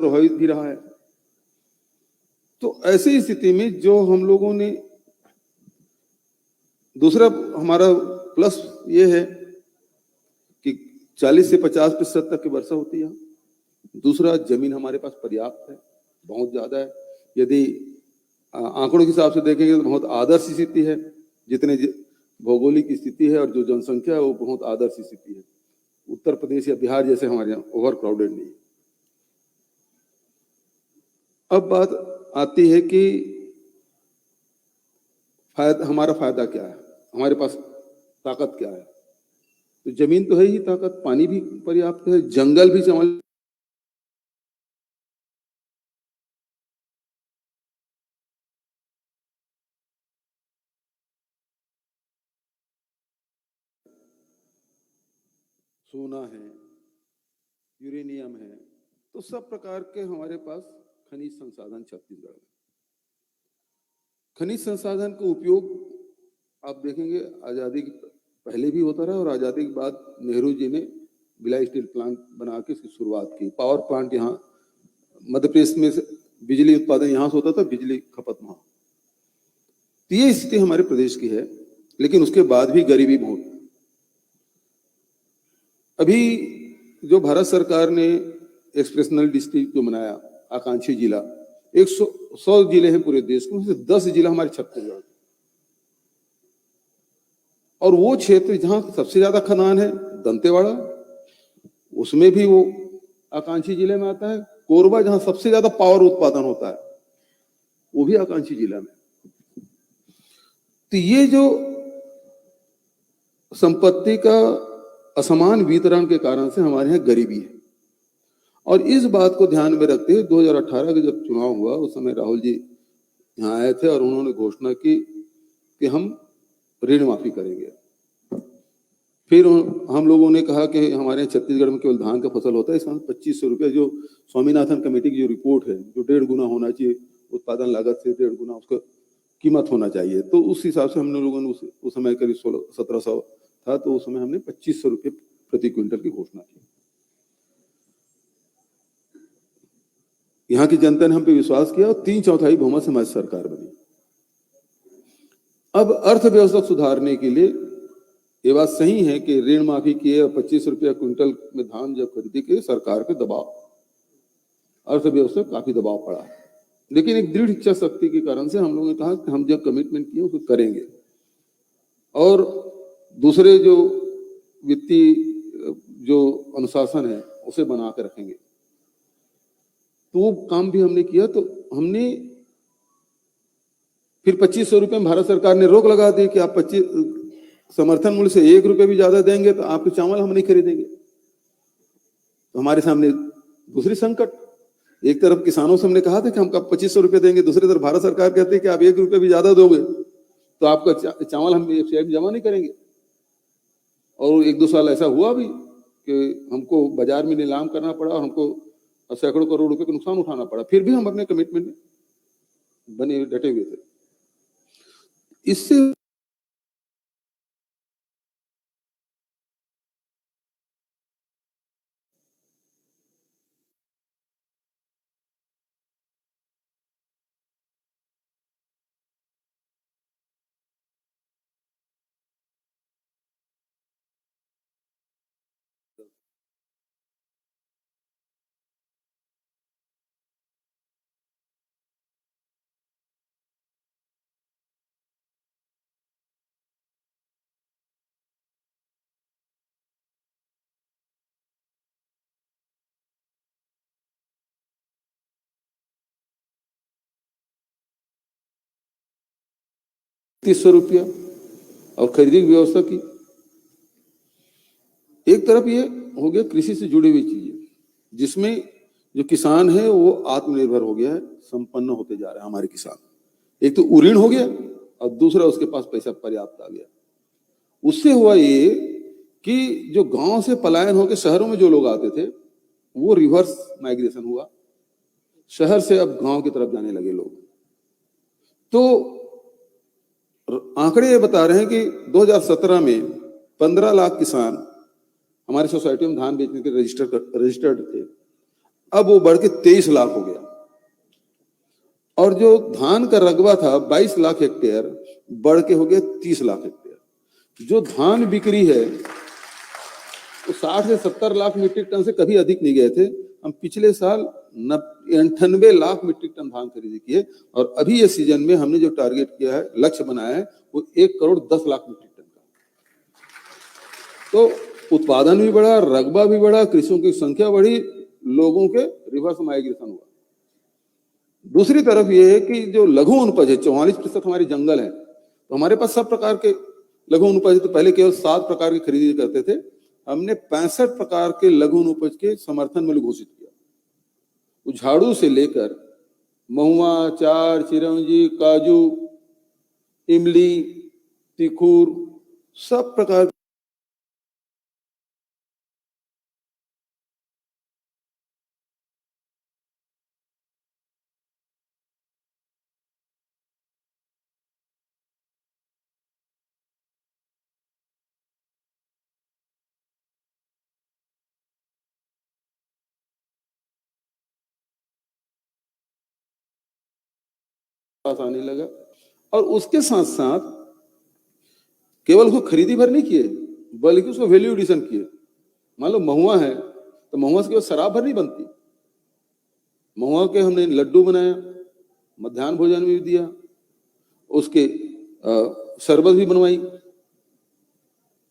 प्रभावित भी रहा है। तो ऐसी स्थिति में जो हम लोगों ने दूसरा हमारा प्लस ये है कि 40 से 50% तक की वर्षा होती है। दूसरा, जमीन हमारे पास पर्याप्त है, बहुत ज्यादा है। यदि आंकड़ों के हिसाब से देखेंगे तो बहुत आदर्श स्थिति है। जितने भौगोलिक स्थिति है और जो जनसंख्या है वो बहुत आदर्श स्थिति है। उत्तर प्रदेश या बिहार जैसे हमारे यहाँ ओवर क्राउडेड नहीं है। अब बात आती है कि हमारा फायदा क्या है, हमारे पास ताकत क्या है। तो जमीन तो है ही ताकत, पानी भी पर्याप्त है, जंगल भी संभाल सोना है, यूरेनियम है, तो सब प्रकार के हमारे पास खनिज संसाधन छत्तीसगढ़ में। खनिज संसाधन का उपयोग आप देखेंगे आजादी के पहले भी होता रहा और आजादी के बाद नेहरू जी ने भिलाई स्टील प्लांट बना के इसकी शुरुआत की। पावर प्लांट यहाँ मध्य प्रदेश में बिजली उत्पादन यहाँ से होता था, बिजली खपत वहां। तो ये स्थिति हमारे प्रदेश की है, लेकिन उसके बाद भी गरीबी बहुत। अभी जो भारत सरकार ने एक्सप्रेशनल डिस्ट्रिक्ट जो बनाया, आकांक्षी जिला, 100 जिले हैं पूरे देश में, 10 जिला हमारे छत्तीसगढ़। और वो क्षेत्र जहां सबसे ज्यादा खदान है दंतेवाड़ा, उसमें भी वो आकांक्षी जिले में आता है। कोरबा जहां सबसे ज्यादा पावर उत्पादन होता है वो भी आकांक्षी जिला में। तो ये जो संपत्ति का असमान वितरण के कारण से हमारे यहाँ गरीबी है। और इस बात को ध्यान में रखते हुए 2018 का जब चुनाव हुआ उस समय राहुल जी यहाँ आए थे और उन्होंने घोषणा की कि हम ऋण माफी करेंगे। फिर हम लोगों ने कहा कि हमारे छत्तीसगढ़ में केवल धान का फसल होता है, इसमें 2500 रुपये जो स्वामीनाथन कमेटी की जो रिपोर्ट है, जो 1.5 गुना होना चाहिए उत्पादन लागत से, 1.5 गुना उसका कीमत होना चाहिए। तो उस हिसाब से हमने लोगों ने उस समय करीब 1700 था, तो उस समय हमने 2500 रुपये प्रति क्विंटल की घोषणा की। यहाँ की जनता ने हम पे विश्वास किया और 3/4 बहुमत से हमारी सरकार बनी। अब अर्थव्यवस्था सुधारने के लिए ये बात सही है कि ऋण माफी किए और 25 रुपया क्विंटल में धान जब खरीदी के सरकार के दबाव, अर्थव्यवस्था काफी दबाव पड़ा। लेकिन एक दृढ़ इच्छा शक्ति के कारण से हम लोगों ने कहा कि हम जब कमिटमेंट किए उसको करेंगे। और दूसरे जो वित्तीय जो अनुशासन है उसे बना कर रखेंगे। तो वो काम भी हमने किया। तो हमने फिर 2500 रुपये में भारत सरकार ने रोक लगा दी कि आप 25 समर्थन मूल्य से 1 रुपये भी ज्यादा देंगे तो आपके चावल हम नहीं खरीदेंगे। तो हमारे सामने दूसरी संकट, एक तरफ किसानों से हमने कहा था कि हम कब 2500 रुपये देंगे, दूसरी तरफ भारत सरकार कहती है कि आप 1 रुपये भी ज्यादा दोगे तो आपका चावल हम एफसीआई में जमा नहीं करेंगे। और 1-2 साल ऐसा हुआ भी कि हमको बाजार में नीलाम करना पड़ा और हमको सैकड़ों करोड़ रुपए का नुकसान उठाना पड़ा। फिर भी हम अपने कमिटमेंट में बने डटे हुए थे। इससे ₹300 और खरीदी की व्यवस्था की। एक तरफ ये हो गया कृषि से जुड़ी हुई चीजें, जिसमें जो किसान है वो आत्मनिर्भर हो गया है, संपन्न होते जा रहे हैं हमारे किसान। एक तो ऋण हो गया और दूसरा उसके पास पैसा पर्याप्त आ गया। उससे हुआ ये कि जो गांव से पलायन होकर शहरों में जो लोग आते थे वो रिवर्स माइग्रेशन हुआ, शहर से अब गांव की तरफ जाने लगे लोग। तो आंकड़े ये बता रहे हैं कि 2017 में 15 लाख किसान हमारी सोसाइटी में धान बेचने के रजिस्टर्ड थे। अब वो बढ़ के 23 लाख हो गया। और जो धान का रकबा था 22 लाख हेक्टेयर बढ़ के हो गया 30 लाख हेक्टेयर। जो धान बिक्री है वो 60 से 70 लाख मीट्रिक टन से कभी अधिक नहीं गए थे। हम पिछले साल 98 लाख मीट्रिक टन धान खरीदी किए, और अभी ये सीजन में हमने जो टारगेट किया है, लक्ष्य बनाया है, वो 1 करोड़ 10 लाख मीट्रिक टन का। तो उत्पादन भी बढ़ा, रकबा भी बढ़ा, कृषकों की संख्या बढ़ी, लोगों के रिवर्स माइग्रेशन हुआ। दूसरी तरफ ये है कि जो लघु अनुपज है, 44% हमारे जंगल है, तो हमारे पास सब प्रकार के लघु अनुपज। तो पहले केवल 7 प्रकार की खरीदी करते थे, हमने 65 प्रकार के लघु अनुपज के समर्थन मूल्य घोषित किया। वो झाड़ू से लेकर महुआ, चार, चिरौंजी, काजू, इमली, तिखुर, सब प्रकार पास आने लगा। और उसके साथ साथ केवल उसको खरीदी भर नहीं किए, बल्कि उसको वैल्यू एडिशन किए। मान लो महुआ है, तो महुआ से केवल शराब भर नहीं बनती, महुआ के हमने लड्डू बनाया, मध्याह्न भोजन में भी दिया, उसके शरबत भी बनवाई।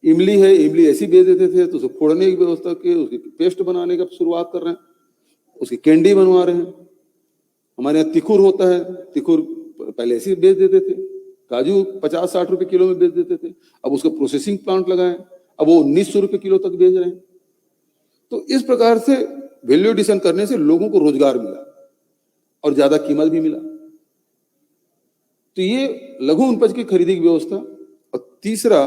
इमली है, इमली ऐसी बेच देते थे, तो उसे फोड़ने की व्यवस्था की, उसकी पेस्ट बनाने का शुरुआत कर रहे हैं, उसकी कैंडी बनवा रहे हैं। हमारे यहाँ तिखुर होता है, तिखुर पहले ऐसे बेच देते थे, काजू 50-60 रुपए किलो में बेच देते थे, अब उसका प्रोसेसिंग प्लांट लगाए, अब वो 1900 रुपए किलो तक बेच रहे हैं। तो इस प्रकार से वैल्यू एडिशन करने से लोगों को रोजगार मिला और ज्यादा कीमत भी मिला। तो ये लघु उपज की खरीदी की व्यवस्था। और तीसरा,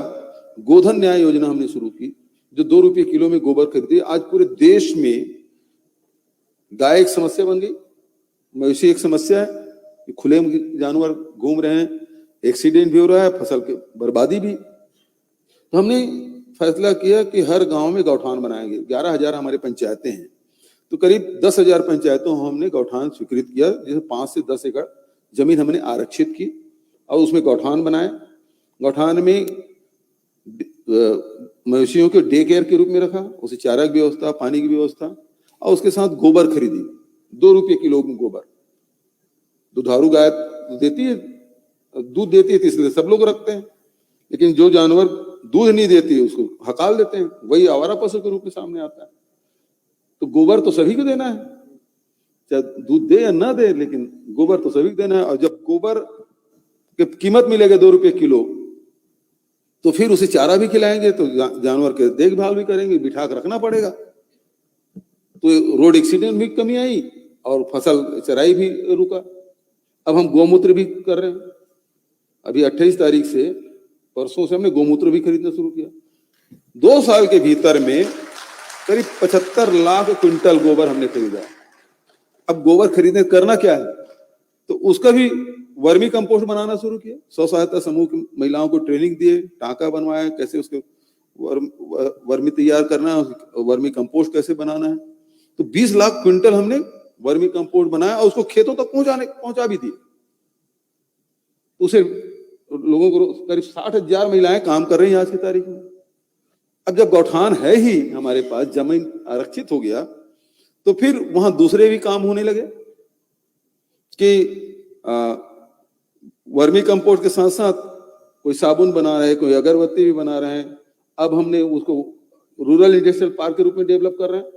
गोधन न्याय योजना हमने शुरू की, जो 2 रुपये किलो में गोबर खरीदी। आज पूरे देश में गाय एक समस्या बन गई, मवेशी एक समस्या है, खुले जानवर घूम रहे हैं, एक्सीडेंट भी हो रहा है, फसल की बर्बादी भी। तो हमने फैसला किया कि हर गांव में गौठान बनाएंगे। 11,000 हमारे पंचायतें हैं, तो करीब 10,000 पंचायतों हमने गौठान स्वीकृत किया, जिसमें 5 से 10 एकड़ जमीन हमने आरक्षित की और उसमें गौठान बनाए। गौठान में मवेशियों के डे केयर के रूप में रखा, उसे चारा की व्यवस्था, पानी की व्यवस्था, और उसके साथ गोबर खरीदी। 2 रुपये किलो में गोबर। दुधारू गाय देती है, दूध देती है, तो इसलिए सब लोग रखते हैं, लेकिन जो जानवर दूध नहीं देती है उसको हकाल देते हैं, वही आवारा पशु के रूप में सामने आता है। तो गोबर तो सभी को देना है, चाहे दूध दे या ना दे, लेकिन गोबर तो सभी को देना है। और जब गोबर की कीमत मिलेगा 2 रुपये किलो, तो फिर उसे चारा भी खिलाएंगे, तो जानवर के देखभाल भी करेंगे, बिठा कर रखना पड़ेगा। तो रोड एक्सीडेंट भी कमी आई और फसल चराई भी रुका। अब हम गौमूत्र भी कर रहे हैं। अभी 28 तारीख से, परसों से हमने गौमूत्र भी खरीदना शुरू किया। 2 साल के भीतर में करीब 75 लाख क्विंटल गोबर हमने खरीदा। अब गोबर खरीदने करना क्या है, तो उसका भी वर्मी कंपोस्ट बनाना शुरू किया। स्व सहायता समूह की महिलाओं को ट्रेनिंग दिए, टांका बनवाया, कैसे उसके वर्मी तैयार करना है, वर्मी कंपोस्ट कैसे बनाना है। तो 20 लाख क्विंटल हमने वर्मी कंपोस्ट बनाया और उसको खेतों तक पहुंचा भी दिए। उसे लोगों को करीब 60,000 महिलाएं काम कर रही हैं आज की तारीख में। अब जब गौठान है ही हमारे पास, जमीन आरक्षित हो गया, तो फिर वहां दूसरे भी काम होने लगे कि वर्मी कंपोस्ट के साथ साथ कोई साबुन बना रहे हैं, कोई अगरबत्ती भी बना रहे हैं। अब हमने उसको रूरल इंडस्ट्रियल पार्क के रूप में डेवलप कर रहे हैं।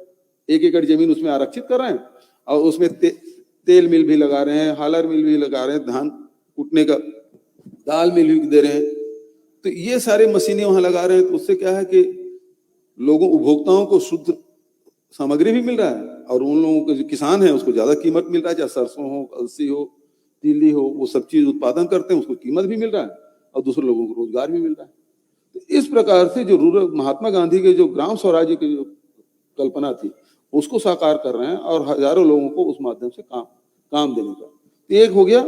1 एकड़ जमीन उसमें आरक्षित कर रहे हैं और उसमें तेल मिल भी लगा रहे हैं, हालर मिल भी लगा रहे हैं, धान कूटने का दाल मिल भी दे रहे हैं। तो ये सारे मशीनें वहां लगा रहे हैं। तो उससे क्या है कि लोगों, उपभोक्ताओं को शुद्ध सामग्री भी मिल रहा है, और उन लोगों के जो किसान है उसको ज्यादा कीमत मिल रहा है। चाहे सरसों हो, अलसी हो, तिल्ली हो, वो सब चीज उत्पादन करते हैं, उसको कीमत भी मिल रहा है और दूसरे लोगों को रोजगार भी मिल रहा है। तो इस प्रकार से जो रूरल, महात्मा गांधी के जो ग्राम स्वराज्य की जो कल्पना थी, उसको साकार कर रहे हैं और हजारों लोगों को उस माध्यम से काम देने का। तो एक हो गया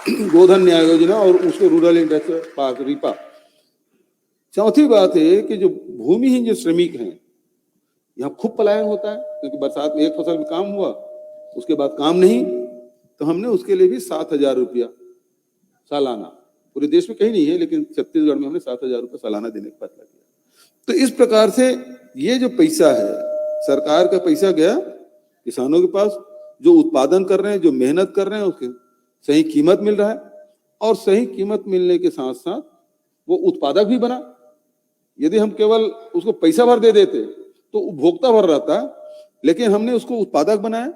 गोधन न्याय योजना और उसको रूरल इंडस्ट्रियल पार्क, रीपा। चौथी बात है कि जो भूमिहीन जो श्रमिक हैं, यहाँ खूब पलायन होता है, क्योंकि बरसात में एक फसल में काम हुआ, उसके बाद काम नहीं, तो हमने उसके लिए भी 7,000 रुपया सालाना, पूरे देश में कहीं नहीं है लेकिन छत्तीसगढ़ में हमने 7,000 रुपया सालाना देने का फैसला किया। तो इस प्रकार से ये जो पैसा है, सरकार का पैसा गया किसानों के पास, जो उत्पादन कर रहे हैं, जो मेहनत कर रहे हैं, उसके सही कीमत मिल रहा है, और सही कीमत मिलने के साथ साथ वो उत्पादक भी बना। यदि हम केवल उसको पैसा भर दे देते तो उपभोक्ता भर रहता, लेकिन हमने उसको उत्पादक बनाया,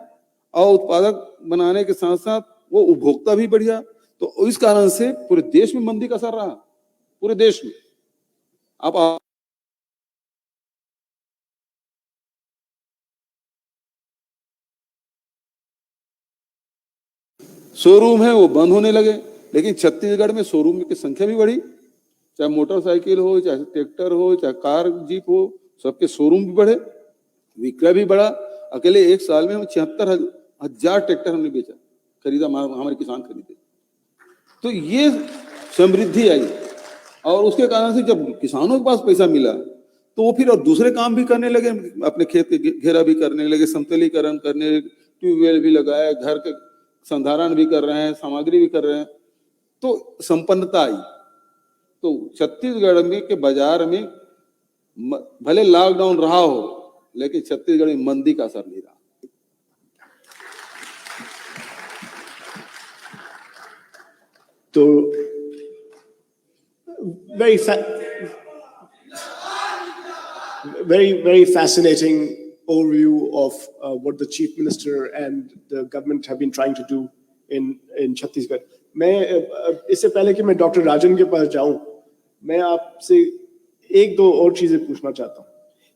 और उत्पादक बनाने के साथ साथ वो उपभोक्ता भी बढ़िया। तो इस कारण से पूरे देश में मंदी का असर रहा, पूरे देश में। आप शोरूम है वो बंद होने लगे, लेकिन छत्तीसगढ़ में शोरूम की संख्या भी बढ़ी, चाहे मोटरसाइकिल हो, चाहे ट्रैक्टर हो, चाहे कार जीप हो, सबके शोरूम भी बढ़े, विक्रय भी बढ़ा। अकेले एक साल में हम 76,000 ट्रैक्टर हमने बेचा, खरीदा, हमारे किसान खरीदे। तो ये समृद्धि आई, और उसके कारण से जब किसानों के पास पैसा मिला तो वो फिर और दूसरे काम भी करने लगे, अपने खेत के घेरा भी करने लगे, समतलीकरण करने, ट्यूबवेल भी लगाए, घर के संधारण भी कर रहे हैं, सामग्री भी कर रहे हैं, तो संपन्नता आई। तो छत्तीसगढ़ में के बाजार में भले लॉकडाउन रहा हो, लेकिन छत्तीसगढ़ में मंदी का असर नहीं रहा। तो very fascinating overview of what the Chief Minister and the government have been trying to do in Chhattisgarh. मैं इससे पहले कि मैं डॉक्टर राजन के पास जाऊं, मैं आपसे एक दो और चीजें पूछना चाहता हूं।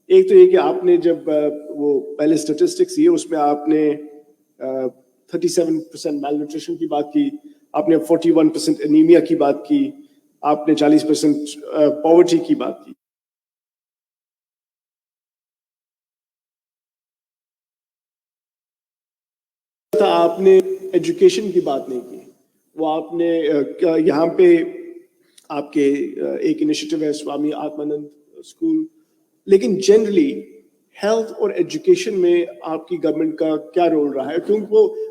एक तो ये कि आपने जब वो पहले स्टैटिस्टिक्स दिए उसमें आपने 37% malnutrition की बात की, आपने 41% एनीमिया की बात की, आपने 40% पॉवर्टी की बात की। आपने एजुकेशन की बात नहीं की, वो आपने यहाँ पे आपके एक इनिशिएटिव है स्वामी आत्मानंद स्कूल, लेकिन जनरली हेल्थ और एजुकेशन में आपकी गवर्नमेंट का क्या रोल रहा है? क्योंकि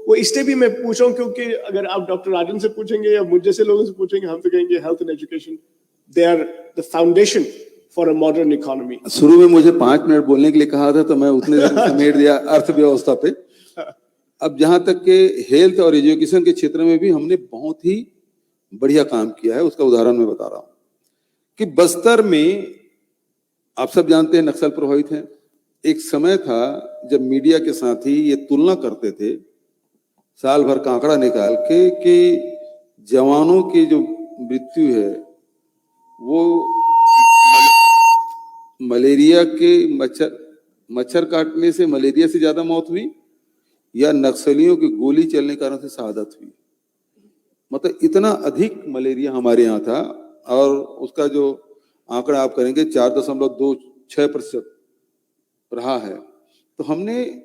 वो इसलिए भी मैं पूछ रहा हूँ क्योंकि अगर आप डॉक्टर राजन से पूछेंगे या मुझ जैसे लोगों से पूछेंगे, हम तो कहेंगे health and education they are the foundation for a modern economy. शुरू में मुझे 5 मिनट बोलने के लिए कहा था, तो मैं उतने देर में समेट दिया अर्थव्यवस्था पे। अब जहां तक के हेल्थ और एजुकेशन के क्षेत्र में भी हमने बहुत ही बढ़िया काम किया है, उसका उदाहरण मैं बता रहा हूं कि बस्तर में आप सब जानते हैं नक्सल प्रभावित है। एक समय था जब मीडिया के साथ ही ये तुलना करते थे, साल भर का आंकड़ा निकाल के, कि जवानों की जो मृत्यु है वो मलेरिया के मच्छर काटने से, मलेरिया से ज्यादा मौत हुई, या नक्सलियों की गोली चलने के कारण से शहादत हुई। मतलब इतना अधिक मलेरिया हमारे यहाँ था, और उसका जो आंकड़ा आप करेंगे 4.26% रहा है। तो हमने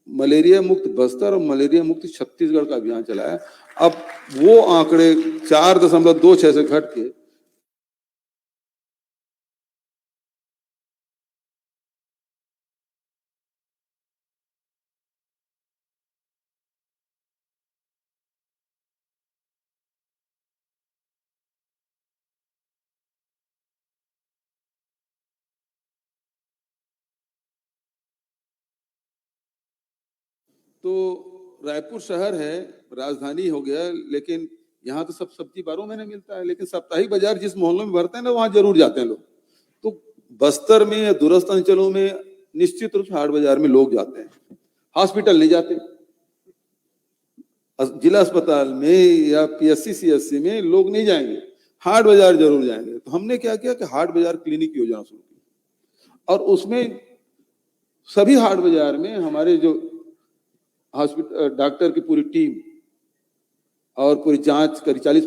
मलेरिया मुक्त बस्तर और मलेरिया मुक्त छत्तीसगढ़ का अभियान चलाया। अब वो आंकड़े 4.26 से घट के तो रायपुर शहर है, राजधानी हो गया, लेकिन यहाँ तो सब सब्जी 12 महीने मिलता है, लेकिन साप्ताहिक बाजार जिस मोहल्लों में भरते हैं ना, वहां जरूर जाते हैं लोग। तो बस्तर में या दूरस्थ अंचलों में निश्चित रूप से हाट बाजार में लोग जाते हैं, हॉस्पिटल नहीं जाते। जिला अस्पताल में या PSC CSC में लोग नहीं जाएंगे, हाट बाजार जरूर जाएंगे। तो हमने क्या किया कि हाट बाजार क्लिनिक योजना शुरू की, और उसमें सभी हाट बाजार में हमारे जो हॉस्पिटल डॉक्टर की पूरी टीम और पूरी जांच करी, 40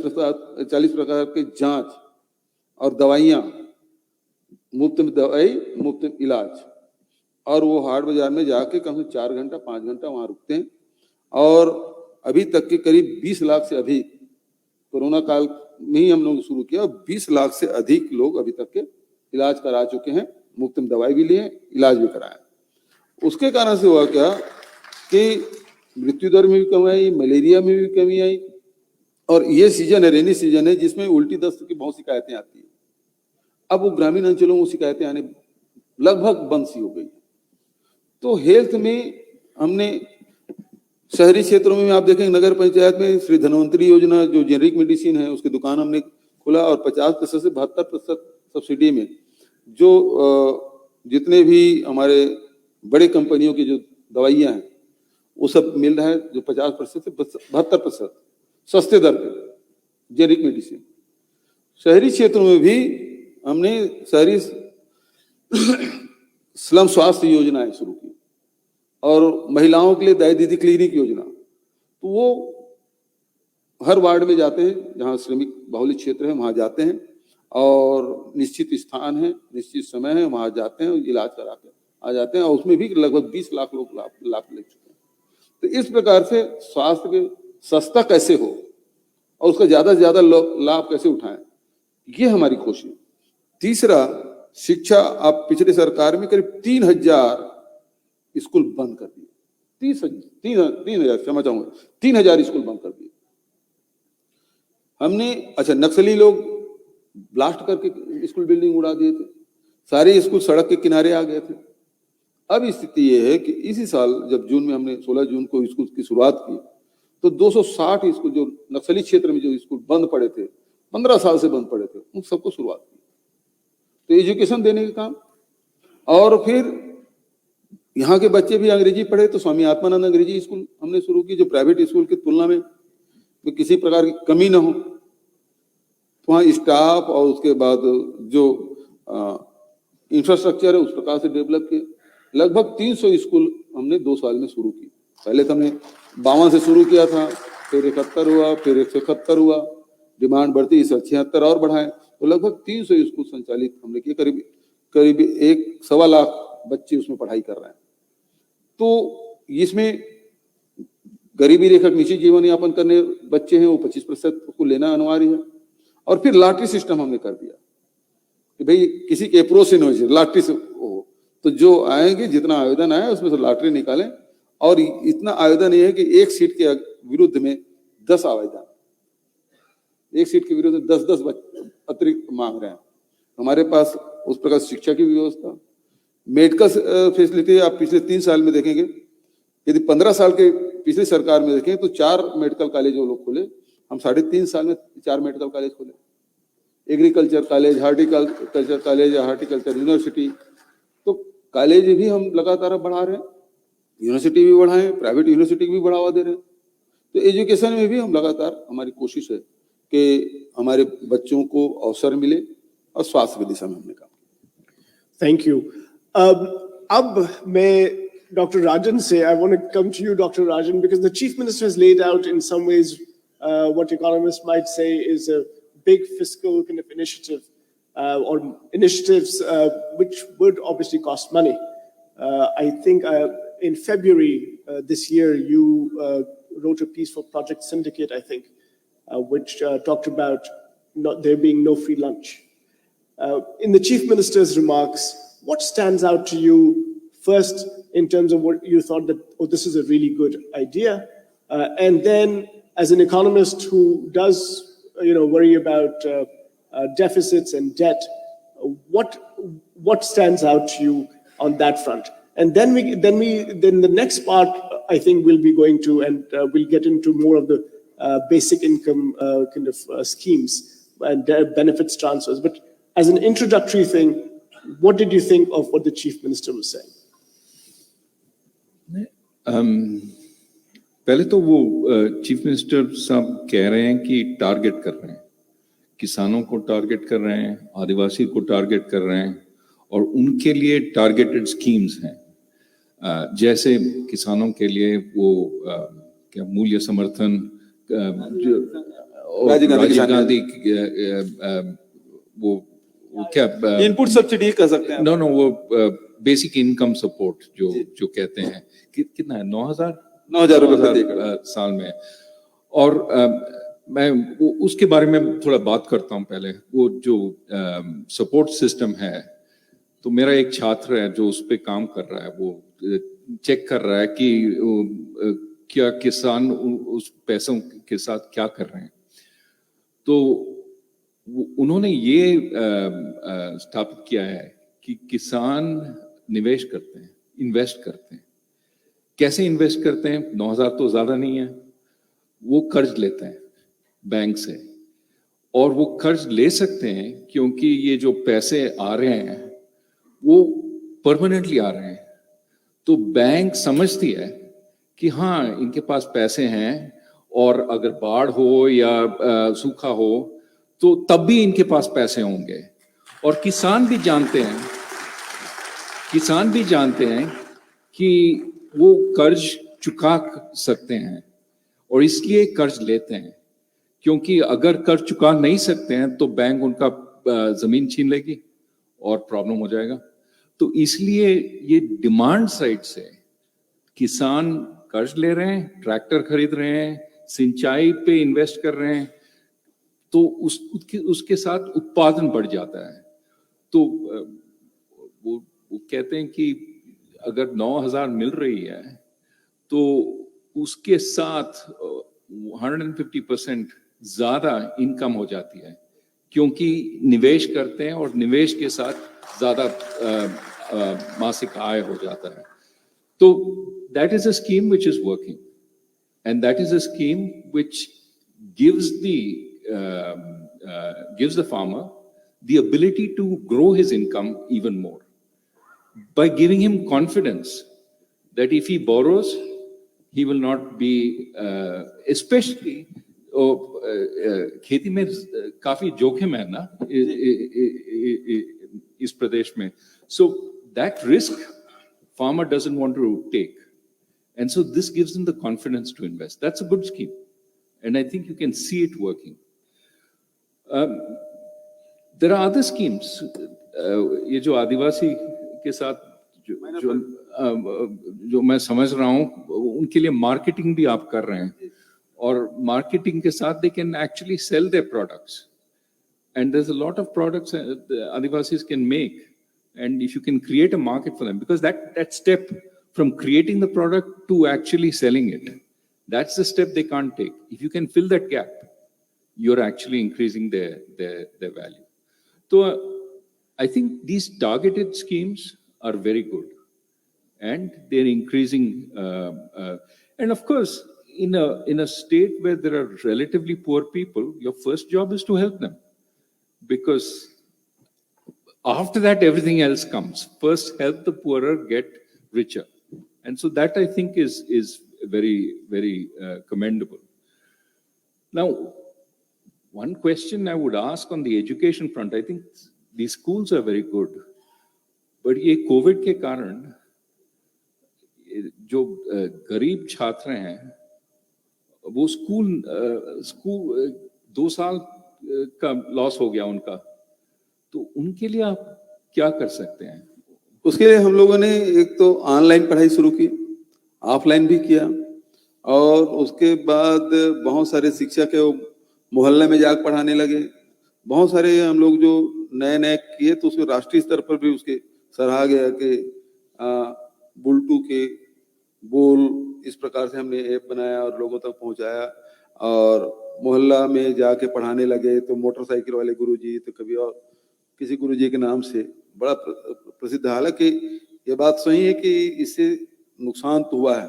प्रकार के जांच और दवाइयां, मुफ्त में दवाई, मुफ्त में इलाज। और वो हाट बाजार में जाके कम से 4 घंटा 5 घंटा वहां रुकते हैं। और अभी तक के करीब 20 लाख से अधिक, कोरोना काल में ही हम लोग शुरू किया, 20 लाख से अधिक लोग अभी तक के इलाज करा चुके हैं, मुफ्त में दवाई भी लिए, इलाज भी कराया। उसके कारण से हुआ क्या कि मृत्यु दर में भी कमी आई, मलेरिया में भी कमी आई। और ये सीजन है, रेनी सीजन है, जिसमें उल्टी दस्त की बहुत शिकायतें आती है। अब वो ग्रामीण अंचलों में शिकायतें आने लगभग बंद सी हो गई। तो हेल्थ में हमने शहरी क्षेत्रों में आप देखेंगे नगर पंचायत में श्री धन्वंतरी योजना जो जेनरिक मेडिसिन है उसकी दुकान हमने खोला और 50% से 72% सब्सिडी में जो जितने भी हमारे बड़े कंपनियों की जो दवाइयां हैं वो सब मिल रहा है, जो 50% से 72% सस्ते दर पे जेनरिक मेडिसिन। शहरी क्षेत्रों में भी हमने शहरी स्लम स्वास्थ्य योजनाएं शुरू की और महिलाओं के लिए दाई दीदी क्लिनिक योजना। तो वो हर वार्ड में जाते हैं, जहां श्रमिक बाहुल्य क्षेत्र है वहां जाते हैं और निश्चित स्थान है, निश्चित समय है, वहां जाते हैं, इलाज करा के आ जाते हैं और उसमें भी लगभग 20 लाख लोग लाभ ले चुके हैं। तो इस प्रकार से स्वास्थ्य के सस्ता कैसे हो और उसका ज्यादा से ज्यादा लाभ कैसे उठाएं, ये हमारी कोशिश। तीसरा, शिक्षा। आप पिछले सरकार में करीब 3000 स्कूल बंद कर दिए। 3,000 क्षमा चाहूंगा, 3000 स्कूल बंद कर दिए हमने। अच्छा, नक्सली लोग ब्लास्ट करके स्कूल बिल्डिंग उड़ा दिए थे, सारे स्कूल सड़क के किनारे आ गए थे। अब स्थिति ये है कि इसी साल जब जून में हमने 16 जून को स्कूल की शुरुआत की तो 260 स्कूल जो नक्सली क्षेत्र में जो स्कूल बंद पड़े थे, 15 साल से बंद पड़े थे, उन सबको शुरुआत की। तो एजुकेशन देने का काम। और फिर यहाँ के बच्चे भी अंग्रेजी पढ़े तो स्वामी आत्मानंद अंग्रेजी स्कूल हमने शुरू की, जो प्राइवेट स्कूल की तुलना में तो किसी प्रकार की कमी ना हो। तो वहाँ स्टाफ और उसके बाद जो इंफ्रास्ट्रक्चर है उस प्रकार से डेवलप किए। लगभग 300 स्कूल हमने 2 साल में शुरू की। पहले तो हमने 52 से शुरू किया था, फिर 71 हुआ, फिर 171 हुआ, डिमांड बढ़ती, इस 76 और बढ़ाए, तो लगभग 300 स्कूल संचालित हमने किए। करीब 1.25 लाख बच्चे उसमें पढ़ाई कर रहे हैं। तो इसमें गरीबी रेखा के नीचे जीवन यापन करने बच्चे हैं वो 25% को लेना अनिवार्य है। और फिर लॉटरी सिस्टम हमने कर दिया कि भाई किसी के अप्रोच से नहीं, लॉटरी से हो, तो जो आएंगे जितना आवेदन आए उसमें से लॉटरी निकालें। और इतना आवेदन ये है कि एक सीट के विरुद्ध में 10 आवेदन, एक सीट के विरुद्ध 10-10 अतिरिक्त मांग रहे हैं। हमारे पास उस प्रकार शिक्षा की व्यवस्था, मेडिकल फैसिलिटी आप पिछले 3 साल में देखेंगे, यदि 15 साल के पिछली सरकार में देखें तो 4 मेडिकल कॉलेज वो लोग खोले, हम 3.5 साल में 4 मेडिकल कॉलेज खोले। Agriculture college, horticulture college, horticulture university, तो कॉलेज भी हम लगातार बढ़ा रहे हैं, यूनिवर्सिटी भी बढ़ाएं, प्राइवेट यूनिवर्सिटी भी बढ़ावा दे रहे हैं। तो एजुकेशन में भी हम लगातार, हमारी कोशिश है कि हमारे बच्चों को अवसर मिले और स्वास्थ्य की दिशा में हमने काम किया। Thank you. अब मैं Dr. Rajan say, I want to come to you, Dr. Rajan, because the Chief Minister has laid out in some ways what economists might say is a big fiscal kind of initiative or initiatives which would obviously cost money. I think in February this year, you wrote a piece for Project Syndicate, I think, which talked about there being no free lunch. In the Chief Minister's remarks, what stands out to you first in terms of what you thought that, oh, this is a really good idea, and then as an economist who does, worry about deficits and debt, what stands out to you on that front? And then the next part, I think we'll be going to, and we'll get into more of the basic income kind of schemes and benefits transfers. But as an introductory thing, what did you think of what the Chief Minister was saying? पहले तो वो chief minister साहब कह रहे हैं कि target कर रहे हैं, किसानों को टारगेट कर रहे हैं, आदिवासी को टारगेट कर रहे हैं और उनके लिए टारगेटेड स्कीम्स हैं। जैसे किसानों के लिए वो क्या मूल्य समर्थन, राजीव गांधी वो क्या इनपुट सब्सिडी कर सकते हैं। नो वो बेसिक इनकम सपोर्ट जो कहते हैं, कितना है 9,000 रुपए साल में। और मैं उसके बारे में थोड़ा बात करता हूं। पहले वो जो सपोर्ट सिस्टम है, तो मेरा एक छात्र है जो उस पे काम कर रहा है, वो चेक कर रहा है कि क्या किसान उस पैसों के साथ क्या कर रहे हैं। तो उन्होंने ये स्थापित किया है कि किसान निवेश करते हैं, इन्वेस्ट करते हैं। कैसे इन्वेस्ट करते हैं? 9,000 तो ज्यादा नहीं है। वो कर्ज लेते हैं बैंक से, और वो कर्ज ले सकते हैं क्योंकि ये जो पैसे आ रहे हैं वो परमानेंटली आ रहे हैं। तो बैंक समझती है कि हाँ, इनके पास पैसे हैं, और अगर बाढ़ हो या सूखा हो तो तब भी इनके पास पैसे होंगे। और किसान भी जानते हैं कि वो कर्ज चुका सकते हैं, और इसलिए कर्ज लेते हैं। क्योंकि अगर कर्ज चुका नहीं सकते हैं तो बैंक उनका जमीन छीन लेगी और प्रॉब्लम हो जाएगा। तो इसलिए ये डिमांड साइड से किसान कर्ज ले रहे हैं, ट्रैक्टर खरीद रहे हैं, सिंचाई पे इन्वेस्ट कर रहे हैं, तो उसके साथ उत्पादन बढ़ जाता है। तो वो कहते हैं कि अगर 9,000 मिल रही है तो उसके साथ 150% ज्यादा इनकम हो जाती है, क्योंकि निवेश करते हैं और निवेश के साथ ज्यादा मासिक आय हो जाता है। तो that is a scheme which is working, and that is a scheme which gives the farmer the ability to grow his income even more by giving him confidence that if he borrows, he will not be especially खेती में काफी जोखिम है ना इस प्रदेश में, so that risk farmer doesn't want to take, and so this gives them the confidence to invest. That's a good scheme, and I think you can see it working. There are other schemes. ये जो आदिवासी के साथ जो मैं समझ रहा हूँ, उनके लिए मार्केटिंग भी आप कर रहे हैं, और मार्केटिंग के साथ they can actually sell their products, and there's a lot of products the Adivasis can make, and if you can create a market for them, because that step from creating the product to actually selling it, that's the step they can't take. If you can fill that gap, you're actually increasing their value. So I think these targeted schemes are very good, and they're increasing. And of course, in a state where there are relatively poor people, your first job is to help them, because after that everything else comes. First, help the poorer get richer, and so that I think is very commendable. Now, one question I would ask on the education front, I think these schools are very good, but ये Covid के कारण जो गरीब छात्र हैं, वो school 2 साल का लॉस हो गया उनका, तो उनके लिए आप क्या कर सकते हैं? उसके लिए हम लोगों ने एक तो ऑनलाइन पढ़ाई शुरू की, ऑफलाइन भी किया, और उसके बाद बहुत सारे शिक्षक है वो मोहल्ले में जाकर पढ़ाने लगे। बहुत सारे हम लोग जो नए नए किए तो उसके राष्ट्रीय स्तर पर भी उसके सराहा गया कि बुलटू के बोल इस प्रकार से हमने ऐप बनाया और लोगों तक पहुंचाया, और मोहल्ला में जाके पढ़ाने लगे। तो मोटरसाइकिल वाले गुरुजी, तो कभी और किसी गुरुजी के नाम से बड़ा प्रसिद्ध। हालांकि ये बात सही है कि इससे नुकसान तो हुआ है,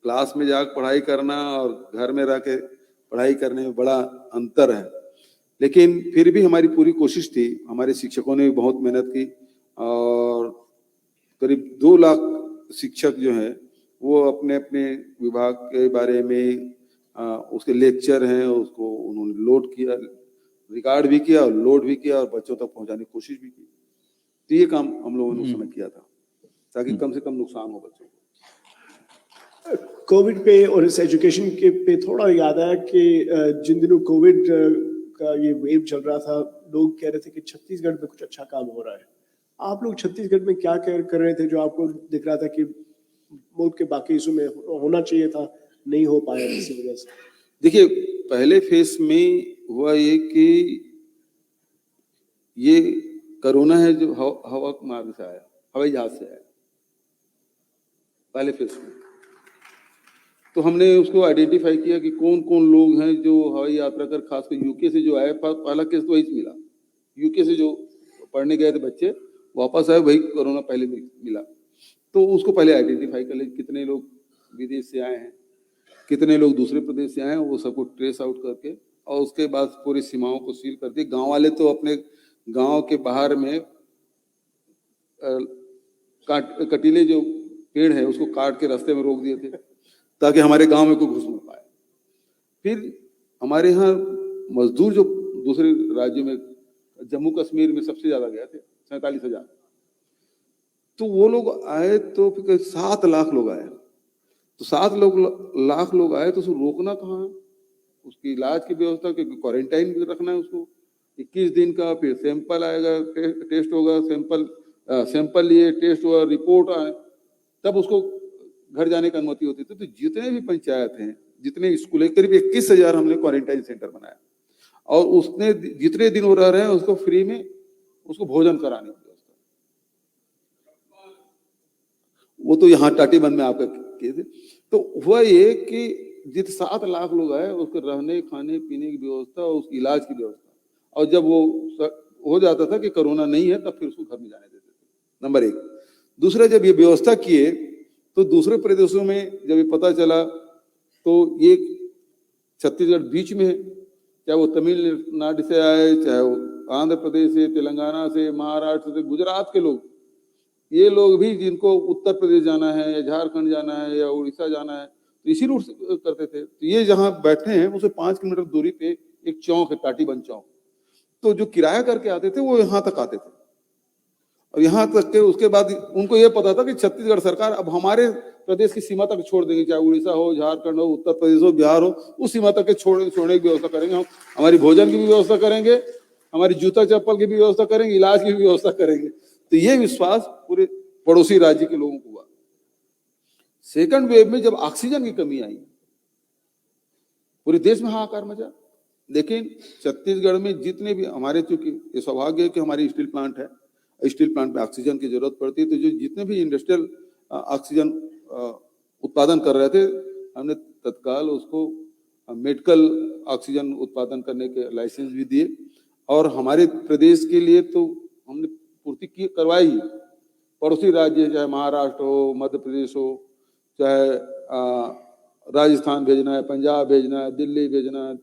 क्लास में जाकर पढ़ाई करना और घर में रह के पढ़ाई करने में बड़ा अंतर है, लेकिन फिर भी हमारी पूरी कोशिश थी। हमारे शिक्षकों ने भी बहुत मेहनत की, और करीब 2 लाख शिक्षक जो हैं वो अपने अपने विभाग के बारे में उसके लेक्चर हैं उसको उन्होंने लोड किया, रिकॉर्ड भी किया और लोड भी किया और बच्चों तक पहुंचाने की कोशिश भी की। तो ये काम हम लोगों ने उस समय किया था ताकि कम से कम नुकसान हो बच्चों को। कोविड पे और इस एजुकेशन के पे थोड़ा याद आया कि जिन दिनों कोविड का ये वेव चल रहा था, लोग कह रहे थे कि छत्तीसगढ़ में कुछ अच्छा काम हो रहा है। आप लोग छत्तीसगढ़ में क्या कर रहे थे जो आपको दिख रहा था कि मुल्क के बाकी हिस्सों में होना चाहिए था, नहीं हो पाया किसी वजह से? देखिए, पहले फेज में हुआ ये कि ये कोरोना है जो हवा मार्ग से आया, हवाई जहाज से आया पहले फेज में। तो हमने उसको आइडेंटिफाई किया कि कौन कौन लोग हैं जो हवाई यात्रा कर, खासकर यूके से जो आए। पहला केस तो वही से मिला, यूके से जो पढ़ने गए थे बच्चे वापस आए, वही कोरोना पहले मिला। तो उसको पहले आइडेंटिफाई कर ले कितने लोग विदेश से आए हैं, कितने लोग दूसरे प्रदेश से आए हैं, वो सबको ट्रेस आउट करके, और उसके बाद पूरी सीमाओं को सील कर दिए। गांव वाले तो अपने गांव के बाहर में कटीले जो पेड़ है उसको काट के रास्ते में रोक दिए थे ताकि हमारे गांव में कोई घुस ना पाए। फिर हमारे यहाँ मजदूर जो दूसरे राज्यों में, जम्मू कश्मीर में सबसे ज्यादा गए थे, 47,000। तो वो लोग आए तो फिर 7 लाख लोग आए। तो 7 लाख लोग आए तो उसको रोकना कहाँ है? उसकी इलाज की व्यवस्था, क्योंकि क्वारंटाइन भी रखना है उसको 21 दिन का। फिर सैंपल आएगा, टेस्ट होगा, सैंपल लिए, टेस्ट हुआ, रिपोर्ट आए, तब उसको घर जाने की अनुमति होती थी। तो जितने भी पंचायत हैं, जितने स्कूल, करीब 21,000 हमने क्वारंटाइन सेंटर बनाया, और उसने जितने दिन वो रह रहे हैं उसको फ्री में उसको भोजन कराने की व्यवस्था। वो तो यहाँ टाटीबंद में आपका किए थे। तो हुआ ये कि जित 7 लाख लोग आए, उसके रहने खाने पीने की व्यवस्था और उसकी इलाज की व्यवस्था। और जब वो हो जाता था कि कोरोना नहीं है, तब फिर उसको घर में जाने देते थे, नंबर 1। दूसरा, जब ये व्यवस्था किए तो दूसरे प्रदेशों में जब ये पता चला, तो ये छत्तीसगढ़ बीच में है, चाहे वो तमिलनाडु से आए, चाहे वो आंध्र प्रदेश से, तेलंगाना से, महाराष्ट्र से, गुजरात के लोग, ये लोग भी जिनको उत्तर प्रदेश जाना है या झारखंड जाना है या उड़ीसा जाना है, तो इसी रूट से करते थे। तो ये जहाँ बैठे हैं उससे 5 किलोमीटर दूरी पे एक चौक है, टाटीबंद चौक। तो जो किराया करके आते थे वो यहाँ तक आते थे, और यहाँ तक के उसके बाद उनको ये पता था कि छत्तीसगढ़ सरकार अब हमारे प्रदेश की सीमा तक छोड़ देंगे, चाहे उड़ीसा हो, झारखंड हो, उत्तर प्रदेश हो, बिहार हो, उस सीमा तक के छोड़ने की व्यवस्था करेंगे हम। हमारी भोजन की भी व्यवस्था करेंगे, हमारी जूता चप्पल की भी व्यवस्था करेंगे, इलाज की भी व्यवस्था करेंगे। तो ये विश्वास पूरे पड़ोसी राज्य के लोगों को हुआ। सेकंड वेव में जब ऑक्सीजन की कमी आई, पूरे देश में हाहाकार मचा। लेकिन छत्तीसगढ़ में जितने भी हमारे, चूंकि ये सौभाग्य है कि हमारी स्टील प्लांट है, स्टील प्लांट में ऑक्सीजन की जरूरत पड़ती है, तो जो जितने भी इंडस्ट्रियल ऑक्सीजन उत्पादन कर रहे थे, हमने तत्काल उसको मेडिकल ऑक्सीजन उत्पादन करने के लाइसेंस भी दिए। और हमारे प्रदेश के लिए तो हमने पूर्ति करवाई ही। पड़ोसी राज्य, चाहे महाराष्ट्र हो, मध्य प्रदेश हो, चाहे राजस्थान भेजना है, पंजाब भेजना है, दिल्ली भेजना है,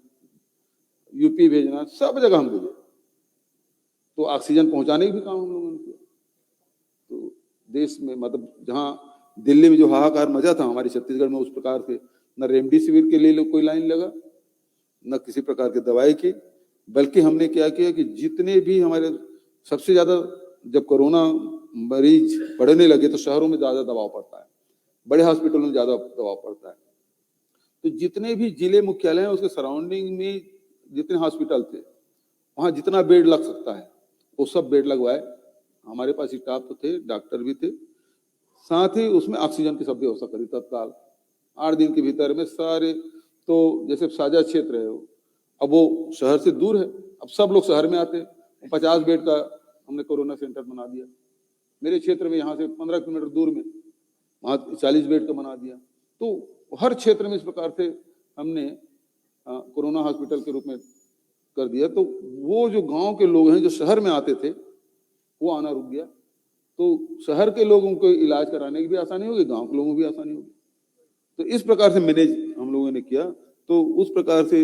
यूपी भेजना है, सब जगह हम भेजे। तो ऑक्सीजन पहुंचाने का भी काम हम लोगों ने किया। तो देश में, मतलब जहां दिल्ली में जो हाहाकार मचा था, हमारे छत्तीसगढ़ में उस प्रकार से न रेमडेसिविर के लिए कोई लाइन लगा, न किसी प्रकार की दवाई की। बल्कि हमने क्या किया कि जितने भी हमारे, सबसे ज्यादा जब कोरोना मरीज बढ़ने लगे तो शहरों में ज्यादा दबाव पड़ता है, बड़े हॉस्पिटलों में ज्यादा दबाव पड़ता है। तो जितने भी जिले मुख्यालय हैं उसके सराउंडिंग में जितने हॉस्पिटल थे, वहां जितना बेड लग सकता है वो सब बेड लगवाए। हमारे पास स्टाफ तो थे, डॉक्टर भी थे, साथ ही उसमें ऑक्सीजन की सब व्यवस्था करी तत्काल। 8 दिन के भीतर में सारे, तो जैसे साझा क्षेत्र है, अब वो शहर से दूर है, अब सब लोग शहर में आते हैं। 50 बेड का हमने कोरोना सेंटर बना दिया। मेरे क्षेत्र में यहाँ से 15 किलोमीटर दूर में वहाँ 40 बेड का बना दिया। तो हर क्षेत्र में इस प्रकार से हमने कोरोना हॉस्पिटल के रूप में कर दिया। तो वो जो गांव के लोग हैं जो शहर में आते थे, वो आना रुक गया। तो शहर के लोगों को इलाज कराने की भी आसानी होगी, गांव के लोगों को भी आसानी होगी। तो इस प्रकार से मैनेज हम लोगों ने किया। तो उस प्रकार से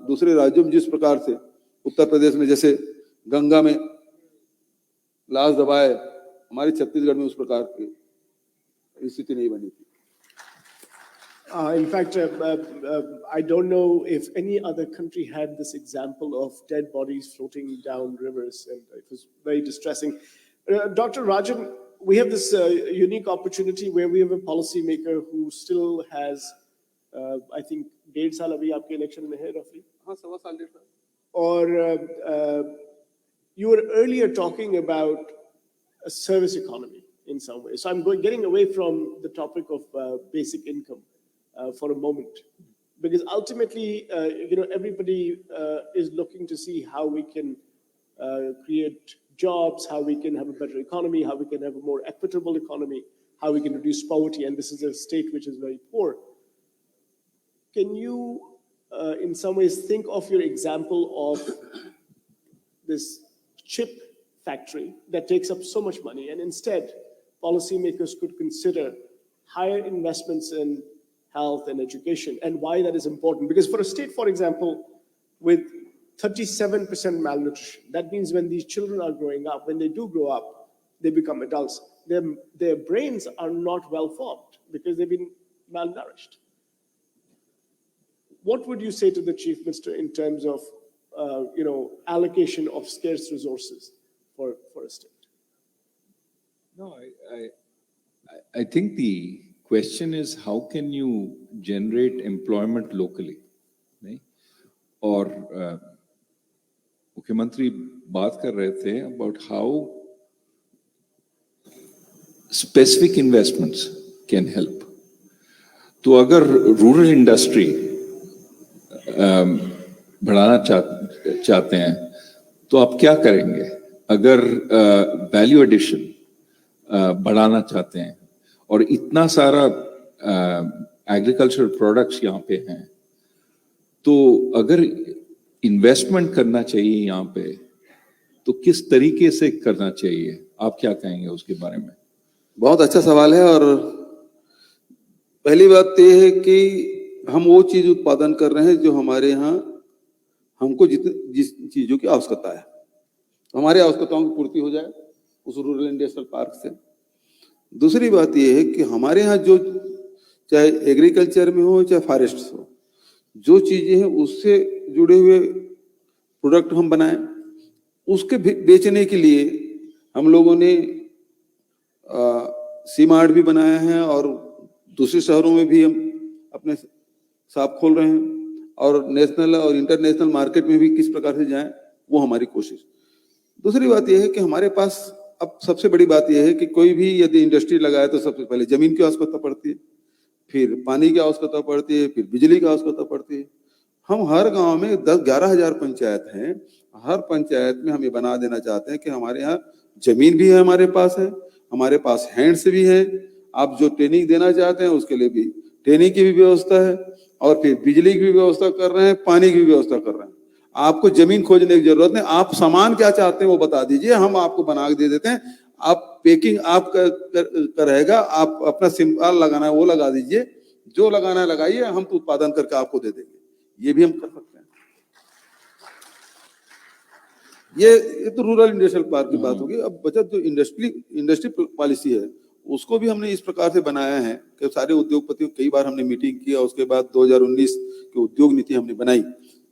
दूसरे राज्यों में जिस प्रकार से, उत्तर प्रदेश में जैसे गंगा में लाश दबाए, हमारे छत्तीसगढ़ में उस प्रकार की स्थिति नहीं बनी थी। In fact, I don't know if any other country had this example of dead bodies floating down rivers, and it was very distressing. Dr. Rajan, we have this unique opportunity where we have a policymaker who still has, I think, 1.5 साल अभी आपके election में है roughly. हाँ, 1.25 साल 1.5 साल. Or you were earlier talking about a service economy in some way. So I'm getting away from the topic of basic income for a moment, because ultimately, everybody is looking to see how we can create jobs, how we can have a better economy, how we can have a more equitable economy, how we can reduce poverty. And this is a state which is very poor. can you, in some ways, think of your example of this chip factory that takes up so much money, and instead, policymakers could consider higher investments in health and education, and why that is important? Because for a state, for example, with 37% malnutrition, that means when these children are growing up, when they do grow up, they become adults, their brains are not well formed because they've been malnourished. What would you say to the Chief Minister in terms of allocation of scarce resources for a state? No, I think the question is how can you generate employment locally, नहीं? और मुख्यमंत्री बात कर रहे थे about how specific investments can help. तो अगर rural industry बढ़ाना चाहते हैं तो आप क्या करेंगे? अगर वैल्यू एडिशन बढ़ाना चाहते हैं और इतना सारा एग्रीकल्चरल प्रोडक्ट्स यहाँ पे हैं, तो अगर इन्वेस्टमेंट करना चाहिए यहाँ पे तो किस तरीके से करना चाहिए? आप क्या कहेंगे उसके बारे में? बहुत अच्छा सवाल है। और पहली बात यह है कि हम वो चीज उत्पादन कर रहे हैं जो हमारे यहाँ हमको जिस चीजों की आवश्यकता है, हमारी आवश्यकताओं की पूर्ति हो जाए उस रूरल इंडस्ट्रियल पार्क से। दूसरी बात यह है कि हमारे यहाँ जो चाहे एग्रीकल्चर में हो चाहे फॉरेस्ट हो, जो चीजें हैं उससे जुड़े हुए प्रोडक्ट हम बनाएं, उसके बेचने के लिए हम लोगों ने सी मार्ट भी बनाया है और दूसरे शहरों में भी हम अपने शॉप खोल रहे हैं, और नेशनल और इंटरनेशनल मार्केट में भी किस प्रकार से जाएं वो हमारी कोशिश। दूसरी बात यह है कि हमारे पास अब सबसे बड़ी बात यह है कि कोई भी यदि इंडस्ट्री लगाए तो सबसे पहले जमीन की आवश्यकता पड़ती है, फिर पानी की आवश्यकता पड़ती है, फिर बिजली की आवश्यकता पड़ती है। हम हर गांव में 10-11 हजार पंचायत हैं, हर पंचायत में हम ये बना देना चाहते हैं कि हमारे यहाँ जमीन भी है, हमारे पास हैंड्स भी है। आप जो ट्रेनिंग देना चाहते हैं उसके लिए भी ट्रेनिंग की भी व्यवस्था है, और फिर बिजली की भी व्यवस्था कर रहे हैं, पानी की भी व्यवस्था कर रहे हैं। आपको जमीन खोजने की जरूरत नहीं, आप सामान क्या चाहते हैं वो बता दीजिए, हम आपको बना के दे देते हैं। आप पैकिंग आप का रहेगा, आप अपना सिंबल लगाना है वो लगा दीजिए, जो लगाना है लगाइए, हम तो उत्पादन करके आपको दे देंगे। ये भी हम कर सकते हैं। ये तो रूरल इंडस्ट्रियल पार्क की बात होगी। अब बचत जो इंडस्ट्री पॉलिसी है उसको भी हमने इस प्रकार से बनाया है कि सारे उद्योगपतियों कई बार हमने मीटिंग किया, उसके बाद 2019 की उद्योग नीति हमने बनाई,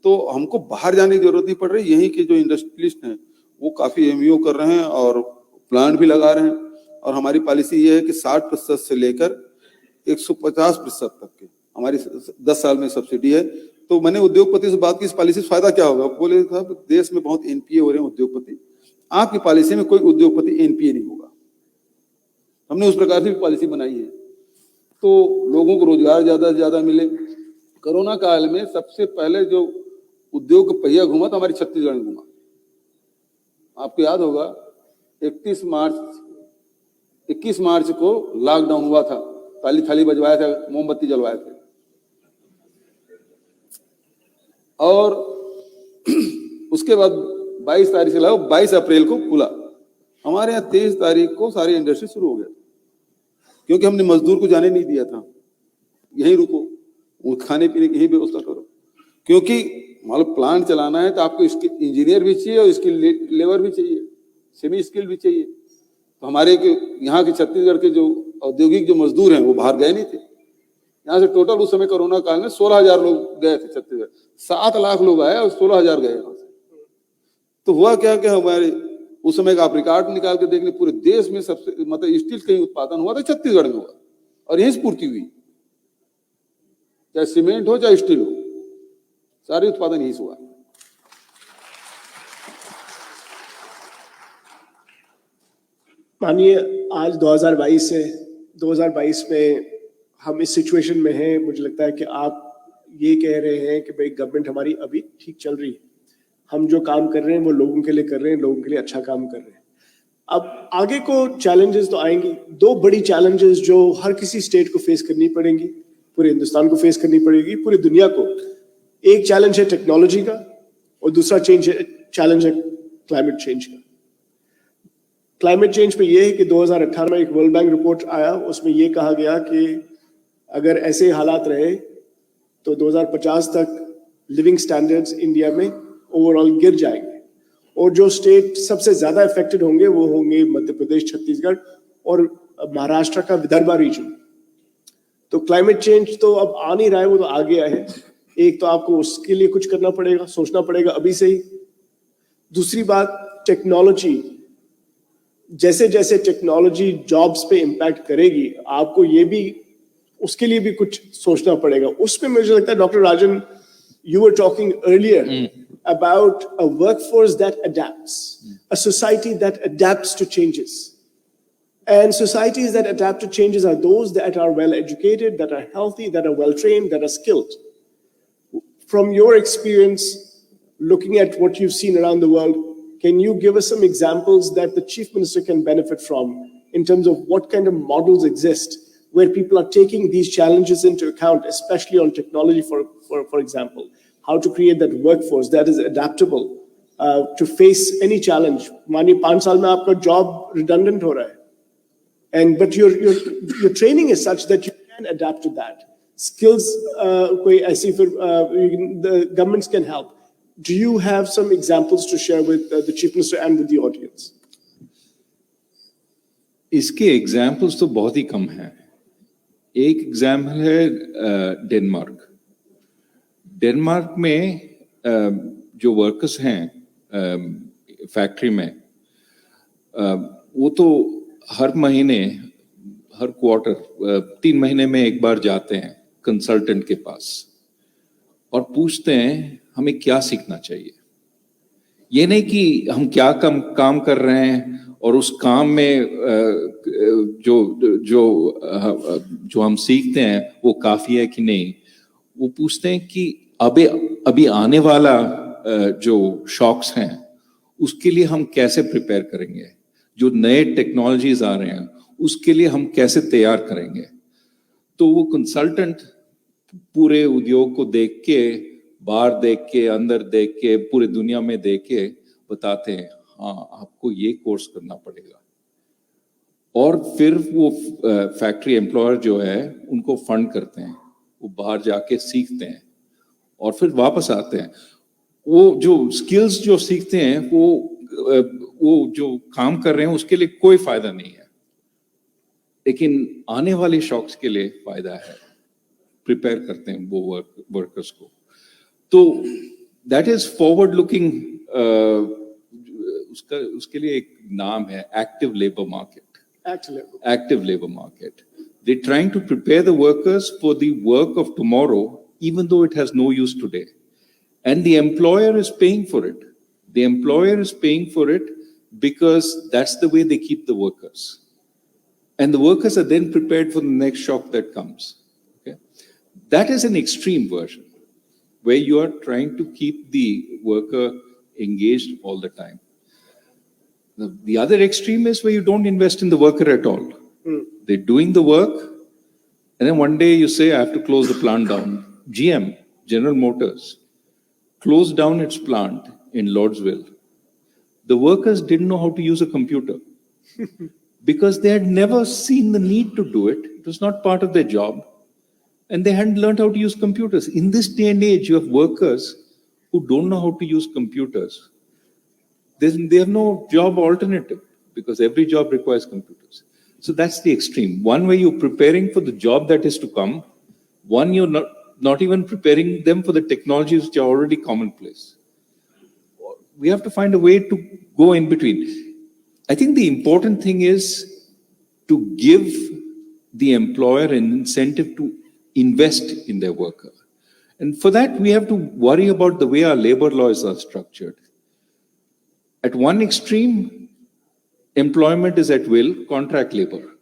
तो हमको बाहर जाने की जरूरत नहीं पड़ रही। यहीं के जो इंडस्ट्रियलिस्ट हैं वो काफी एमईओ कर रहे हैं और प्लांट भी लगा रहे हैं, और हमारी पॉलिसी ये है कि 60% से लेकर 150% तक के हमारी 10 साल में सब्सिडी है। तो मैंने उद्योगपति से बात की, इस पॉलिसी से फायदा क्या होगा? बोले साहब देश में बहुत एनपीए हो रहे हैं उद्योगपति, आपकी पॉलिसी में कोई उद्योगपति एनपीए नहीं होगा। हमने उस प्रकार से भी पॉलिसी बनाई है तो लोगों को रोजगार ज्यादा से ज्यादा मिले। कोरोना काल में सबसे पहले जो उद्योग का पहिया घूमा तो हमारी छत्तीसगढ़ में घूमा। आपको याद होगा 21 मार्च को लॉकडाउन हुआ था, ताली थाली बजवाया था, मोमबत्ती जलवाए थे, और उसके बाद 22 तारीख से लगा 22 अप्रैल को खुला। हमारे यहाँ 23 तारीख को सारी इंडस्ट्री शुरू हो गया, क्योंकि हमने मजदूर को जाने नहीं दिया था, यहीं रुको, खाने पीने की यही व्यवस्था करो। क्योंकि मतलब प्लांट चलाना है तो आपको इंजीनियर भी चाहिए और स्किल लेबर भी चाहिए, सेमी स्किल भी चाहिए। तो हमारे यहाँ के छत्तीसगढ़ के जो औद्योगिक जो मजदूर हैं वो बाहर गए नहीं थे। यहाँ से टोटल उस समय कोरोना काल में 16,000 लोग गए थे छत्तीसगढ़, 7 लाख लोग आए और 16,000 गए यहाँ से। तो हुआ क्या कि हमारे उस समय का आप रिकॉर्ड निकाल के देख लें, पूरे देश में सबसे मतलब स्टील कहीं उत्पादन हुआ था छत्तीसगढ़ में हुआ, और यहीं से पूर्ति हुई, चाहे सीमेंट हो चाहे स्टील हो, सारे उत्पादन यहीं से हुआ। मानिए आज 2022 में हम इस सिचुएशन में हैं, मुझे लगता है कि आप ये कह रहे हैं कि भाई गवर्नमेंट हमारी अभी ठीक चल रही है, हम जो काम कर रहे हैं वो लोगों के लिए कर रहे हैं, लोगों के लिए अच्छा काम कर रहे हैं। अब आगे को चैलेंजेस तो आएंगी, 2 बड़ी चैलेंजेस जो हर किसी स्टेट को फेस करनी पड़ेंगी। पूरे हिंदुस्तान को फेस करनी पड़ेगी, पूरी दुनिया को। एक चैलेंज है टेक्नोलॉजी का और दूसरा चैलेंज है क्लाइमेट चेंज का। क्लाइमेट चेंज पे ये है कि 2018 में एक वर्ल्ड बैंक रिपोर्ट आया, उसमें ये कहा गया कि अगर ऐसे हालात रहे तो 2050 तक लिविंग स्टैंडर्ड्स इंडिया में ओवरऑल गिर जाएंगे, और जो स्टेट सबसे ज्यादा इफेक्टेड होंगे वो होंगे मध्य प्रदेश, छत्तीसगढ़ और महाराष्ट्र का विदर्भा रीजन। तो क्लाइमेट चेंज तो अब आ नहीं रहा है, वो तो आ गया है। एक तो आपको उसके लिए कुछ करना पड़ेगा, सोचना पड़ेगा अभी से ही। दूसरी बात, टेक्नोलॉजी, जैसे जैसे टेक्नोलॉजी जॉब्स पे इम्पैक्ट करेगी, आपको ये भी उसके लिए भी कुछ सोचना पड़ेगा। उसमें मुझे लगता है doctor Rajan, you were talking earlier about a workforce that adapts, a society that adapts to changes. And societies that adapt to changes are those that are well educated, that are healthy, that are well trained, that are skilled. From your experience, looking at what you've seen around the world, can you give us some examples that the Chief Minister can benefit from in terms of what kind of models exist where people are taking these challenges into account, especially on technology, for example, how to create that workforce that is adaptable to face any challenge. मानिए 5 साल में आपका job redundant हो रहा है, but your training is such that you can adapt to that. Skills, कोई ऐसी फिर the governments can help. Do you have some examples to share with the Chief Minister and with the audience? इसके examples तो बहुत ही कम हैं। एक example है Denmark. Denmark में जो वर्कर्स हैं फैक्ट्री में, वो तो हर महीने, हर क्वार्टर, 3 महीने में एक बार जाते हैं कंसल्टेंट के पास और पूछते हैं हमें क्या सीखना चाहिए। ये नहीं कि हम क्या काम कर रहे हैं और उस काम में जो जो जो हम सीखते हैं वो काफी है कि नहीं। वो पूछते हैं कि अभी आने वाला जो शॉक्स हैं उसके लिए हम कैसे प्रिपेयर करेंगे, जो नए टेक्नोलॉजीज आ रहे हैं उसके लिए हम कैसे तैयार करेंगे। तो वो कंसल्टेंट पूरे उद्योग को देख के, बाहर देख के, अंदर देख के, पूरे दुनिया में देख के बताते हैं हाँ आपको ये कोर्स करना पड़ेगा। और फिर वो फैक्ट्री एम्प्लॉयर जो है उनको फंड करते हैं, वो बाहर जाके सीखते हैं और फिर वापस आते हैं। वो जो स्किल्स जो सीखते हैं वो जो काम कर रहे हैं उसके लिए कोई फायदा नहीं है, लेकिन आने वाले शॉक्स के लिए फायदा है। प्रिपेयर करते हैं वो वर्कर्स को। तो दैट इज फॉरवर्ड लुकिंग। उसके लिए एक नाम है active labour market. Active labour market. They're trying to prepare the workers for the work of tomorrow, even though it has no use today. And the employer is paying for it. The employer is paying for it because that's the way they keep the workers. And the workers are then prepared for the next shock that comes. Okay? That is an extreme version, where you are trying to keep the worker engaged all the time. The other extreme is where you don't invest in the worker at all. They're doing the work, and then one day you say, I have to close the plant down. GM, General Motors, closed down its plant in Lordsville. The workers didn't know how to use a computer because they had never seen the need to do it. It was not part of their job, and they hadn't learned how to use computers. In this day and age, you have workers who don't know how to use computers. They have no job alternative because every job requires computers. So that's the extreme. One way you're preparing for the job that is to come. One, you're not even preparing them for the technologies which are already commonplace. We have to find a way to go in between. I think the important thing is to give the employer an incentive to invest in their worker. And for that, we have to worry about the way our labor laws are structured. At one extreme, employment is at will, contract labor.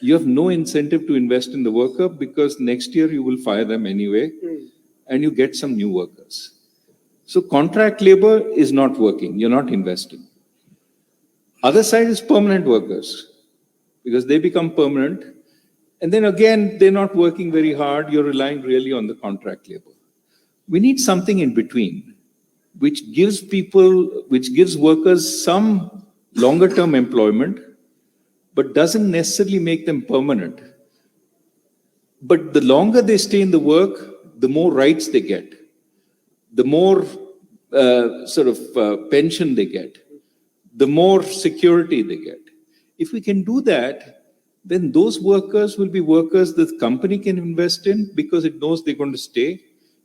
You have no incentive to invest in the worker because next year you will fire them anyway, and you get some new workers. So contract labor is not working. You're not investing. Other side is permanent workers because they become permanent And then again, they're not working very hard. You're relying really on the contract labor. We need something in between, which gives workers some longer term employment, but doesn't necessarily make them permanent. But the longer they stay in the work, the more rights they get, the more pension they get, the more security they get. If we can do that, then those workers will be workers the company can invest in because it knows they're going to stay.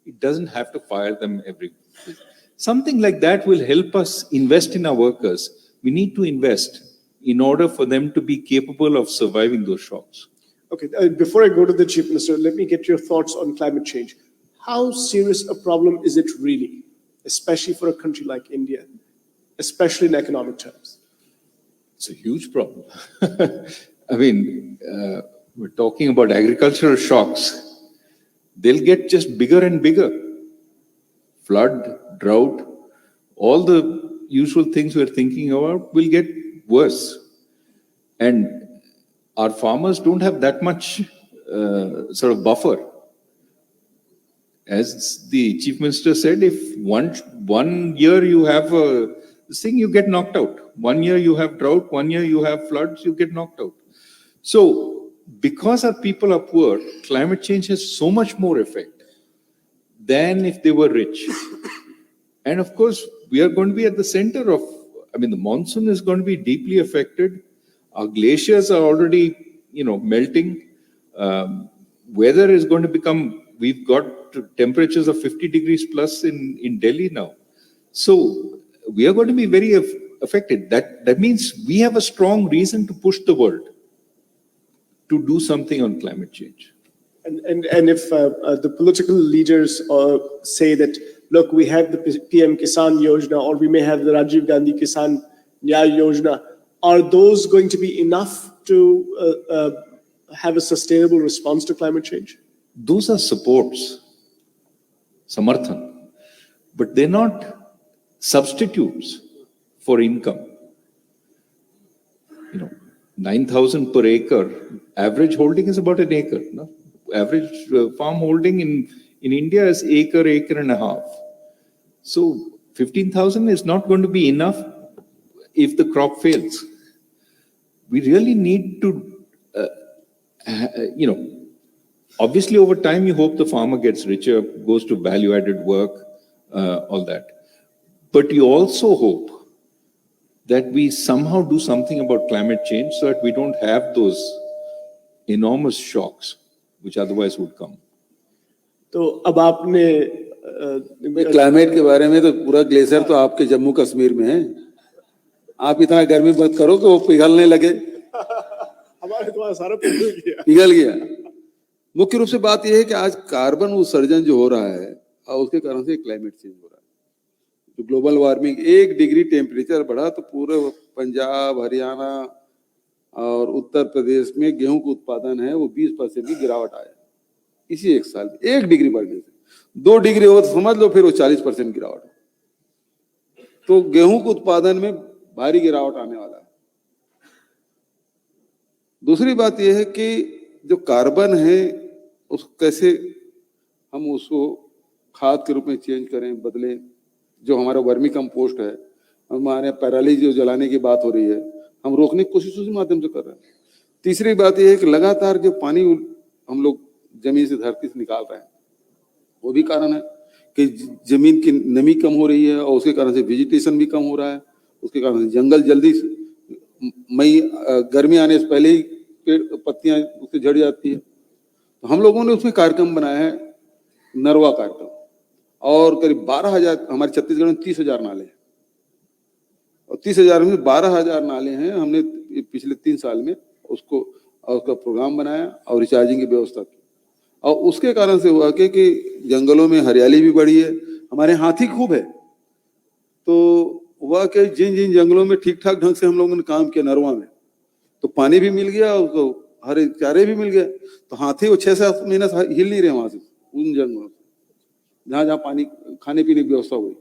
It doesn't have to fire them every week. Something like that will help us invest in our workers. We need to invest in order for them to be capable of surviving those shocks. Okay, before I go to the Chief Minister, let me get your thoughts on climate change. How serious a problem is it really, especially for a country like India, especially in economic terms? It's a huge problem. I mean, we're talking about agricultural shocks. They'll get just bigger and bigger. Flood, drought, all the usual things we're thinking about will get worse. And our farmers don't have that much buffer. As the Chief Minister said, if one year you have this thing, you get knocked out. 1 year you have drought, 1 year you have floods, you get knocked out. So, because our people are poor, climate change has so much more effect than if they were rich. And of course, we are going to be at the center of, the monsoon is going to be deeply affected. Our glaciers are already, melting. Weather is going to become, we've got temperatures of 50 degrees plus in Delhi now. So, we are going to be very affected. That means we have a strong reason to push the world to do something on climate change. And if the political leaders say that, look, we have the PM Kisan Yojana, or we may have the Rajiv Gandhi Kisan Nyaya Yojana, are those going to be enough to have a sustainable response to climate change? Those are supports, samarthan, but they're not substitutes for income. 9,000 per acre, average holding is about an acre. No? Average farm holding in India is acre and a half. So 15,000 is not going to be enough if the crop fails. We really need to, obviously over time you hope the farmer gets richer, goes to value-added work, all that. But you also hope that we somehow do something about climate change so that we don't have those enormous shocks which otherwise would come. तो अब आपने climate के बारे में तो पूरा glacier तो आपके जम्मू कश्मीर में है. आप इतना गर्मी मत करो कि वो पिघलने लगे. हमारे तो सारा पिघल गया. मुख्य रूप से बात यह है कि आज कार्बन उत्सर्जन जो हो रहा है उसके कारण से क्लाइमेट चेंज हो रहा है. तो ग्लोबल वार्मिंग 1 डिग्री टेम्परेचर बढ़ा तो पूरे पंजाब, हरियाणा और उत्तर प्रदेश में गेहूं का उत्पादन है वो 20% की गिरावट आया इसी 1 साल में. 1 डिग्री बढ़ने से 2 डिग्री हो तो समझ लो फिर वो 40% गिरावट. तो गेहूं के उत्पादन में भारी गिरावट आने वाला है. दूसरी बात यह है कि जो कार्बन है उसको कैसे हम उसको खाद के रूप में चेंज करें, बदलें. जो हमारा वर्मी कंपोस्ट है, हमारे पैराली जो जलाने की बात हो रही है, हम रोकने की कोशिश उसी माध्यम से कर रहे हैं. तीसरी बात यह है कि लगातार जो पानी हम लोग जमीन से, धरती से निकाल रहे हैं, वो भी कारण है कि जमीन की नमी कम हो रही है और उसके कारण से वेजिटेशन भी कम हो रहा है. उसके कारण से जंगल जल्दी गर्मी आने से पहले ही पेड़ पत्तियां उससे झड़ जाती है. तो हम लोगों ने उसमें कार्यक्रम बनाया है, नरवा कार्यक्रम, और करीब 12,000 हमारे छत्तीसगढ़ में 30,000 नाले हैं और 30,000 में 12,000 नाले हैं. हमने पिछले 3 साल में उसका प्रोग्राम बनाया और रिचार्जिंग की व्यवस्था की और उसके कारण से हुआ कि जंगलों में हरियाली भी बढ़ी है. हमारे हाथी खूब है तो हुआ कि जिन जिन जंगलों में ठीक ठाक ढंग से हम लोगों ने काम किया नरवा में, तो पानी भी मिल गया, उसको हरे चारे भी मिल गए. तो हाथी वो 6-7 महीने से हिल नहीं रहे वहां से, उन जंगलों से जहां जहां पानी खाने पीने की व्यवस्था हुई.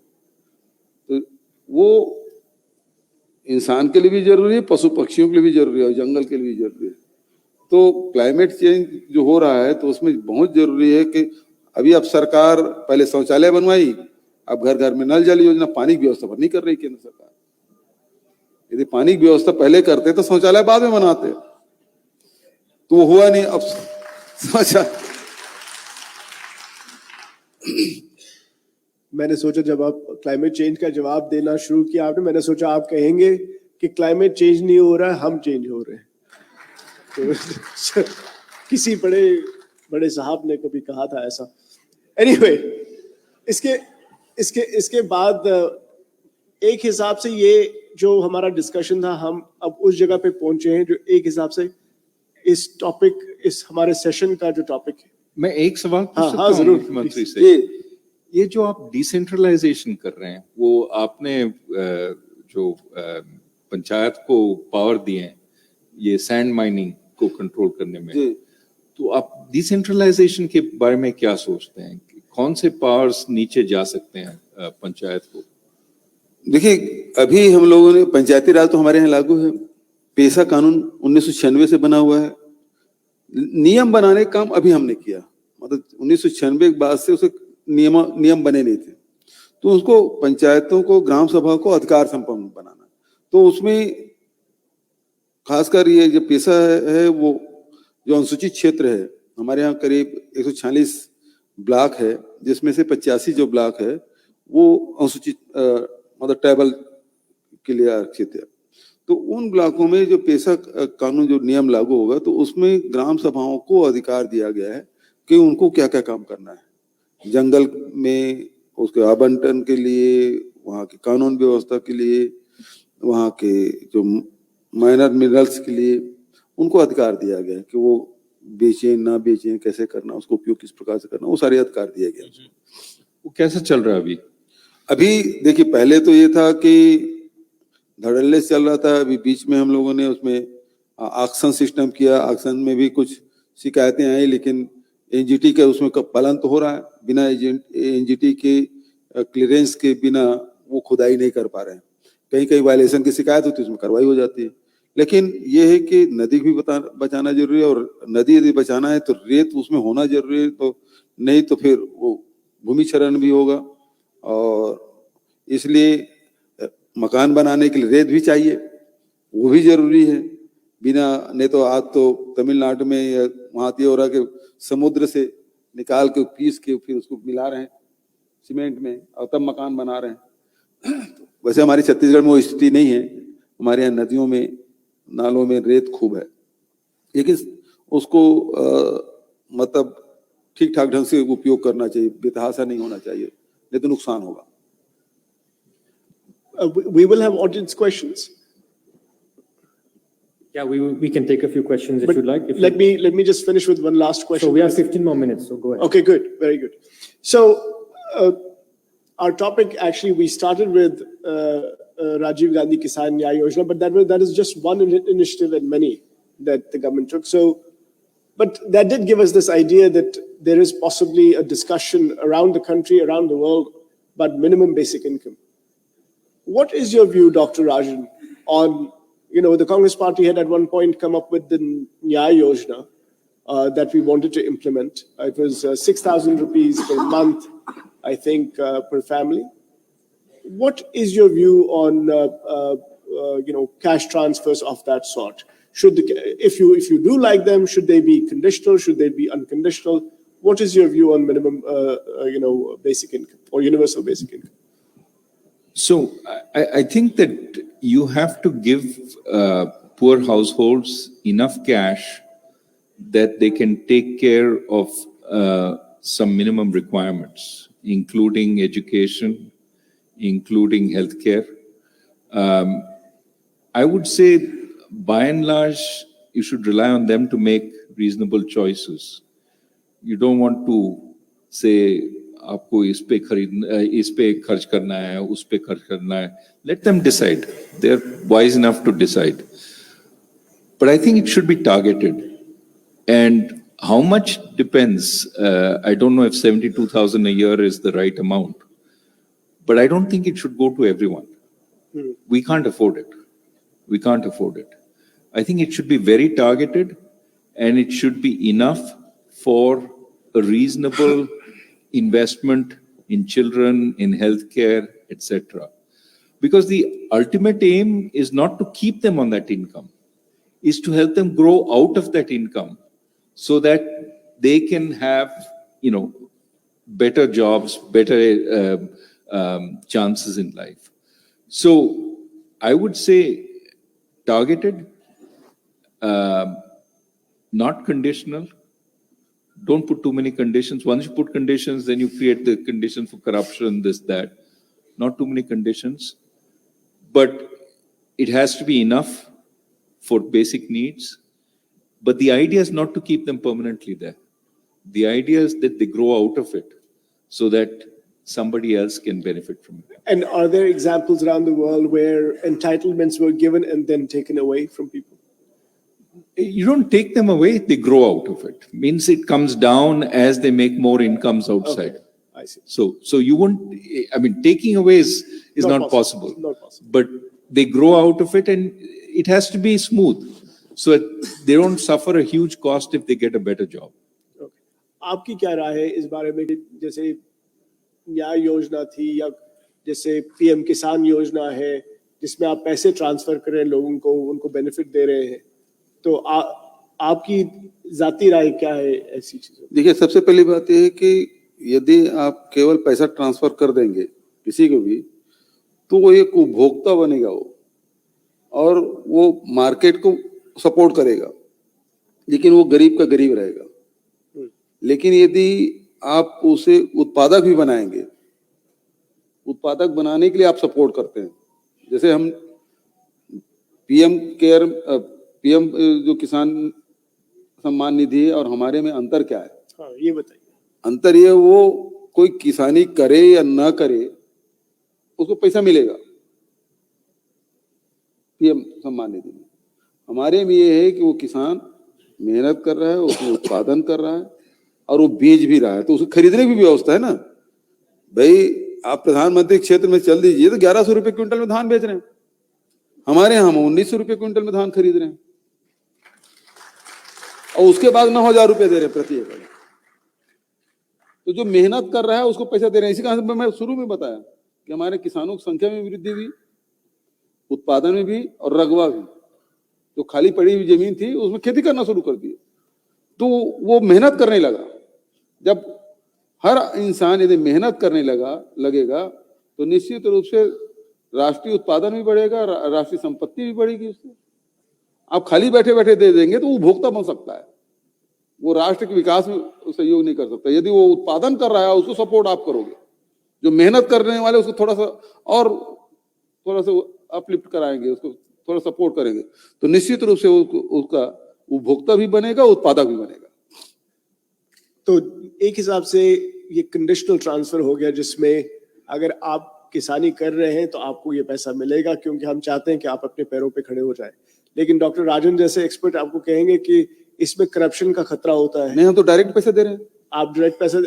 तो वो इंसान के लिए भी जरूरी है, पशु पक्षियों के लिए भी जरूरी है और जंगल के लिए भी जरूरी है. तो क्लाइमेट चेंज जो हो रहा है तो उसमें बहुत जरूरी है कि अभी अब सरकार पहले शौचालय बनवाई, अब घर घर में नल जल योजना, पानी की व्यवस्था पर नहीं कर रही केंद्र सरकार। यदि पानी की व्यवस्था पहले करते तो शौचालय बाद में बनाते, तो वो हुआ नहीं। अब शौचालय मैंने सोचा जब आप क्लाइमेट चेंज का जवाब देना शुरू किया आपने, मैंने सोचा आप कहेंगे कि क्लाइमेट चेंज नहीं हो रहा है, हम चेंज हो रहे हैं। तो किसी बड़े बड़े साहब ने कभी कहा था ऐसा। एनीवे, इसके बाद एक हिसाब से ये जो हमारा डिस्कशन था, हम अब उस जगह पे पहुंचे हैं जो एक हिसाब से इस टॉपिक, इस हमारे सेशन का जो टॉपिक है। मैं एक सवाल पूछ सकता हाँ, हूँ जरूर, मुख्यमंत्री please। से? ये जो आप डिसेंट्रलाइजेशन कर रहे हैं, वो आपने जो पंचायत को पावर दिए हैं ये सैंड माइनिंग को कंट्रोल करने में, तो आप डिसेंट्रलाइजेशन के बारे में क्या सोचते हैं? कौन से पावर्स नीचे जा सकते हैं पंचायत को? देखिए, अभी हम लोगों ने पंचायती राज तो हमारे यहाँ लागू है, पेशा कानून 1996 से बना हुआ है। नियम बनाने का काम अभी हमने किया, मतलब 1996 के बाद से उसे नियम बने नहीं थे, तो उसको पंचायतों को, ग्राम सभा को अधिकार संपन्न बनाना। तो उसमें खासकर ये जो पेशा है वो जो अनुसूचित क्षेत्र है, हमारे यहाँ करीब 146 ब्लॉक है, जिसमें से 85 जो ब्लॉक है वो अनुसूचित मतलब ट्राइबल के लिए आरक्षित है। तो उन ब्लॉकों में जो पेशा कानून जो नियम लागू होगा, तो उसमें ग्राम सभाओं को अधिकार दिया गया है कि उनको क्या क्या काम करना है, जंगल में उसके आवंटन के लिए, वहाँ की कानून व्यवस्था के लिए, वहाँ के जो माइनर मिनरल्स के लिए उनको अधिकार दिया गया है कि वो बेचें ना बेचें, कैसे करना, उसको उपयोग किस प्रकार से करना, वो सारे अधिकार दिए गए। वो कैसा चल रहा है अभी? अभी देखिए, पहले तो ये था कि धड़ल्ले से चल रहा था, अभी बीच में हम लोगों ने उसमें ऑक्शन सिस्टम किया, ऑक्शन में भी कुछ शिकायतें आई, लेकिन एनजीटी का उसमें पालन तो हो रहा है, बिना एनजीटी के क्लियरेंस के बिना वो खुदाई नहीं कर पा रहे हैं। कहीं कहीं वायलेशन की शिकायत होती है, उसमें कार्रवाई हो जाती है। लेकिन ये है कि नदी भी बचाना जरूरी है, और नदी यदि बचाना है तो रेत उसमें होना जरूरी है, तो नहीं तो फिर वो भूमि क्षरण भी होगा, और इसलिए मकान बनाने के लिए रेत भी चाहिए, वो भी जरूरी है। बिना, नहीं तो आज तो तमिलनाडु में या वहाँ हो रहा कि समुद्र से निकाल के पीस के फिर उसको मिला रहे हैं सीमेंट में और तब मकान बना रहे हैं। वैसे हमारी छत्तीसगढ़ में वो स्थिति नहीं है, हमारे यहाँ नदियों में, नालों में रेत खूब है, लेकिन उसको मतलब ठीक ठाक ढंग से उपयोग करना चाहिए, बेतहाशा नहीं होना चाहिए, नहीं तो नुकसान होगा। We will have audience questions. Yeah, we can take a few questions if But you'd like. let me just finish with one last question. So we have 15 more minutes, so go ahead. Okay, good, very good. So our topic, actually, we started with Rajiv Gandhi Kisan Nyaya Yojana, but that is just one initiative and many that the government took. So, but that did give us this idea that there is possibly a discussion around the country, around the world, about minimum basic income. What is your view, Dr. Rajan, on, the Congress party had at one point come up with the Nyaya Yojana that we wanted to implement. It was 6,000 rupees per month, I think, per family. What is your view on, cash transfers of that sort? If you do like them, should they be conditional? Should they be unconditional? What is your view on minimum, basic income or universal basic income? So I think that you have to give poor households enough cash that they can take care of some minimum requirements, including education, including healthcare. I would say, by and large, you should rely on them to make reasonable choices. You don't want to say, आपको इस पे खर्च करना है, उस पे खर्च करना है. Let them decide. They're wise enough to decide. But I think it should be targeted. And how much depends. I don't know if 72,000 a year is the right amount. But I don't think it should go to everyone. We can't afford it. We can't afford it. I think it should be very targeted. and it should be enough for a reasonable investment in children, in healthcare, etc. Because the ultimate aim is not to keep them on that income, is to help them grow out of that income so that they can have, better jobs, better chances in life. So I would say targeted, not conditional. Don't put too many conditions. Once you put conditions, then you create the conditions for corruption, this, that. Not too many conditions. But it has to be enough for basic needs. But the idea is not to keep them permanently there. The idea is that they grow out of it so that somebody else can benefit from it. And are there examples around the world where entitlements were given and then taken away from people? You don't take them away, they grow out of it. Means it comes down as they make more incomes outside. Okay, I see. So you won't, taking away is not possible. Not possible. But they grow out of it and it has to be smooth. So they don't suffer a huge cost if they get a better job. Okay. आपकी क्या राय है इस बारे में कि जैसे न्याय योजना थी या जैसे पीएम किसान योजना है जिसमें आप पैसे ट्रांसफर कर रहे हैं लोगों को उनको बेनिफिट दे रहे हैं तो आपकी जाती राय क्या है ऐसी चीजों? देखिए, सबसे पहली बात यह है कि यदि आप केवल पैसा ट्रांसफर कर देंगे किसी को भी तो वो एक उपभोक्ता बनेगा वो और वो मार्केट को सपोर्ट करेगा, लेकिन वो गरीब का गरीब रहेगा। लेकिन यदि आप उसे उत्पादक भी बनाएंगे, उत्पादक बनाने के लिए आप सपोर्ट करते हैं, जैसे हम पीएम जो किसान सम्मान निधि है और हमारे में अंतर क्या है? हाँ, ये बताइए। अंतर ये वो कोई किसानी करे या ना करे उसको पैसा मिलेगा पीएम सम्मान निधि में। हमारे में ये है कि वो किसान मेहनत कर रहा है, उसमें उत्पादन कर रहा है और वो बेच भी रहा है, तो उसे खरीदने की भी व्यवस्था है ना। भाई आप प्रधानमंत्री क्षेत्र में चल दीजिए तो 1100 रुपए क्विंटल में धान बेच रहे हैं, हमारे यहाँ हम 1900 रुपए क्विंटल में धान खरीद रहे हैं और उसके बाद 9000 रुपए दे रहे हैं प्रति एकड़। तो जो मेहनत कर रहा है उसको पैसा दे रहे हैं। इसी कारण से मैं शुरू में बताया कि हमारे किसानों की संख्या में वृद्धि हुई, उत्पादन में भी और रकबा भी। जो खाली पड़ी हुई जमीन थी उसमें खेती करना शुरू कर दिए, तो वो मेहनत करने लगा। जब हर इंसान यदि मेहनत करने लगेगा तो निश्चित रूप से राष्ट्रीय उत्पादन भी बढ़ेगा, राष्ट्रीय संपत्ति भी बढ़ेगी। उससे आप खाली बैठे बैठे दे देंगे तो वो उपभोक्ता बन सकता है, वो राष्ट्र के विकास में सहयोग नहीं कर सकता। यदि वो उत्पादन कर रहा है उसको सपोर्ट आप करोगे, जो मेहनत करने वाले उसको थोड़ा सा अपलिफ्ट कराएंगे, उसको थोड़ा सपोर्ट करेंगे, तो निश्चित रूप से उसका उपभोक्ता भी बनेगा, उत्पादक भी बनेगा। तो एक हिसाब से ये कंडीशनल ट्रांसफर हो गया जिसमें अगर आप किसानी कर रहे हैं तो आपको ये पैसा मिलेगा क्योंकि हम चाहते हैं कि आप अपने पैरों पे खड़े हो जाए। लेकिन डॉक्टर राजन जैसे एक्सपर्ट आपको कहेंगे कि इसमें करप्शन का खतरा होता है। नहीं, हम तो डायरेक्ट पैसे दे रहे हैं। आप डायरेक्ट पैसा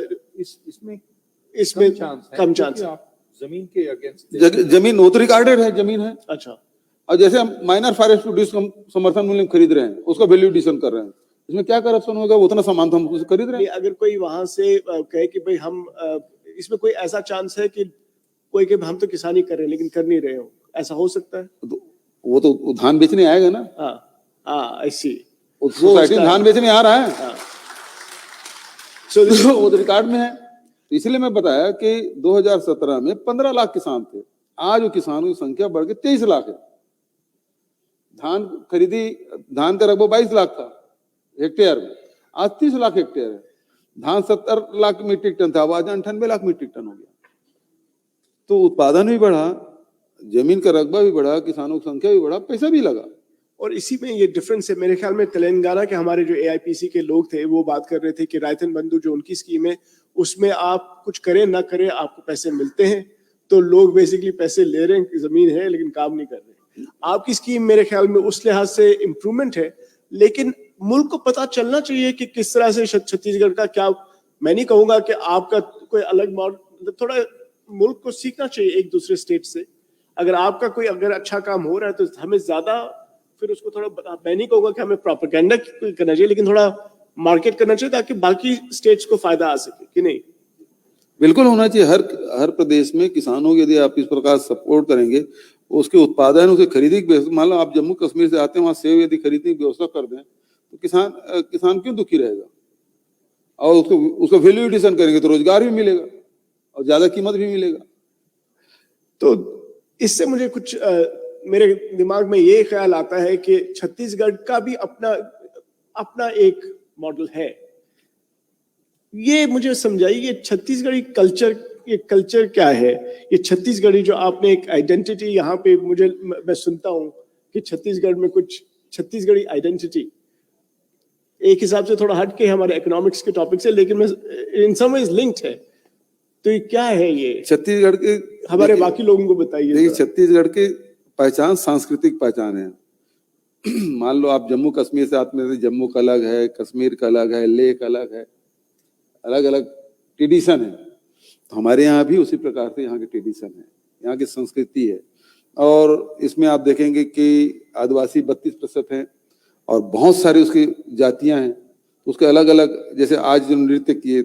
इसमें कम चांस है। जमीन के अगेंस्ट जमीन नोटरी रिकॉर्डेड है, जमीन है। अच्छा, और जैसे हम माइनर फॉरेस्ट प्रोड्यूस समर्थन मूल्य में खरीद रहे हैं, उसका वैल्यू एडिशन कर रहे हैं, इसमें क्या करप्शन होगा? उतना सामान तो हम उससे खरीद रहे हैं। अगर कोई वहां से कहे कि भाई हम इसमें कोई ऐसा चांस है कि कोई कि हम तो किसानी कर रहे हैं लेकिन कर नहीं रहे हो, ऐसा हो सकता है? तो वो तो धान बेचने आएगा ना। हाँ, आई सी। सोसाइटी धान बेचने आ रहा है, वो तो रिकॉर्ड में है। इसलिए मैं बताया कि 2017 में 15 लाख किसान थे, आज वो किसानों की संख्या बढ़ के 23 लाख है। धान का रकबा 22 लाख था हेक्टेयर में, आज 30 लाख हेक्टेयर है। धान 70 लाख मीट्रिक टन था, आज 98 लाख मीट्रिक टन हो गया। तो उत्पादन भी बढ़ा, जमीन का रकबा भी बढ़ा, किसानों की संख्या भी बढ़ा, पैसा भी लगा। और इसी में ये डिफरेंस है मेरे ख्याल में। तेलंगाना के हमारे जो एआईपीसी के लोग थे वो बात कर रहे थे कि रायतन बंधु जो उनकी स्कीम है उसमें आप कुछ करें ना करें आपको पैसे मिलते हैं, तो लोग बेसिकली पैसे ले रहे हैं, जमीन है लेकिन काम नहीं कर रहे। आपकी स्कीम मेरे ख्याल में उस लिहाज से इम्प्रूवमेंट है, लेकिन मुल्क को पता चलना चाहिए कि किस तरह से छत्तीसगढ़ का क्या, मैं नहीं कहूंगा कि आपका कोई अलग मॉडल, थोड़ा मुल्क को सीखना चाहिए एक दूसरे स्टेट से। अगर आपका कोई अच्छा काम हो रहा है तो हमें ज्यादा फिर उसको थोड़ा, मैं नहीं कहूँगा कि हमें प्रोपेगेंडा करना चाहिए, लेकिन थोड़ा मार्केट करना चाहिए ताकि बाकी स्टेट्स को फायदा आ सके, कि नहीं? बिल्कुल होना चाहिए। हर प्रदेश में किसानों को यदि आप इस प्रकार सपोर्ट करेंगे, उसके उत्पादन, उसे खरीदी की व्यवस्था, मान लो आप जम्मू कश्मीर से आते हैं, वहां सेब यदि खरीदने की व्यवस्था कर दें तो किसान क्यों दुखी रहेगा? और उसको वैल्यू एडिशन करेंगे तो रोजगार भी मिलेगा और ज्यादा कीमत भी मिलेगा। तो इससे मुझे कुछ मेरे दिमाग में ये ख्याल आता है कि छत्तीसगढ़ का भी अपना एक मॉडल है। ये मुझे समझाइए, छत्तीसगढ़ी कल्चर, ये कल्चर क्या है? ये छत्तीसगढ़ी जो आपने एक आइडेंटिटी यहाँ पे, मैं सुनता हूँ कि छत्तीसगढ़ में कुछ छत्तीसगढ़ी आइडेंटिटी एक हिसाब से थोड़ा हट के हमारे इकोनॉमिक्स के टॉपिक से, लेकिन इन सम वेज लिंक्ड है। तो ये क्या है? ये छत्तीसगढ़ के हमारे बाकी लोगों को बताइए। देखिए, छत्तीसगढ़ की पहचान सांस्कृतिक पहचान है। मान लो आप जम्मू कश्मीर से आते हैं, जम्मू का अलग है, कश्मीर का अलग है, लेह का अलग है, अलग अलग ट्रेडिशन है। तो हमारे यहाँ भी उसी प्रकार से यहाँ की ट्रेडिशन है, यहाँ की संस्कृति है। और इसमें आप देखेंगे कि आदिवासी 32% हैं और बहुत सारी उसकी जातियां हैं। उसके अलग अलग, जैसे आज जो नृत्य किए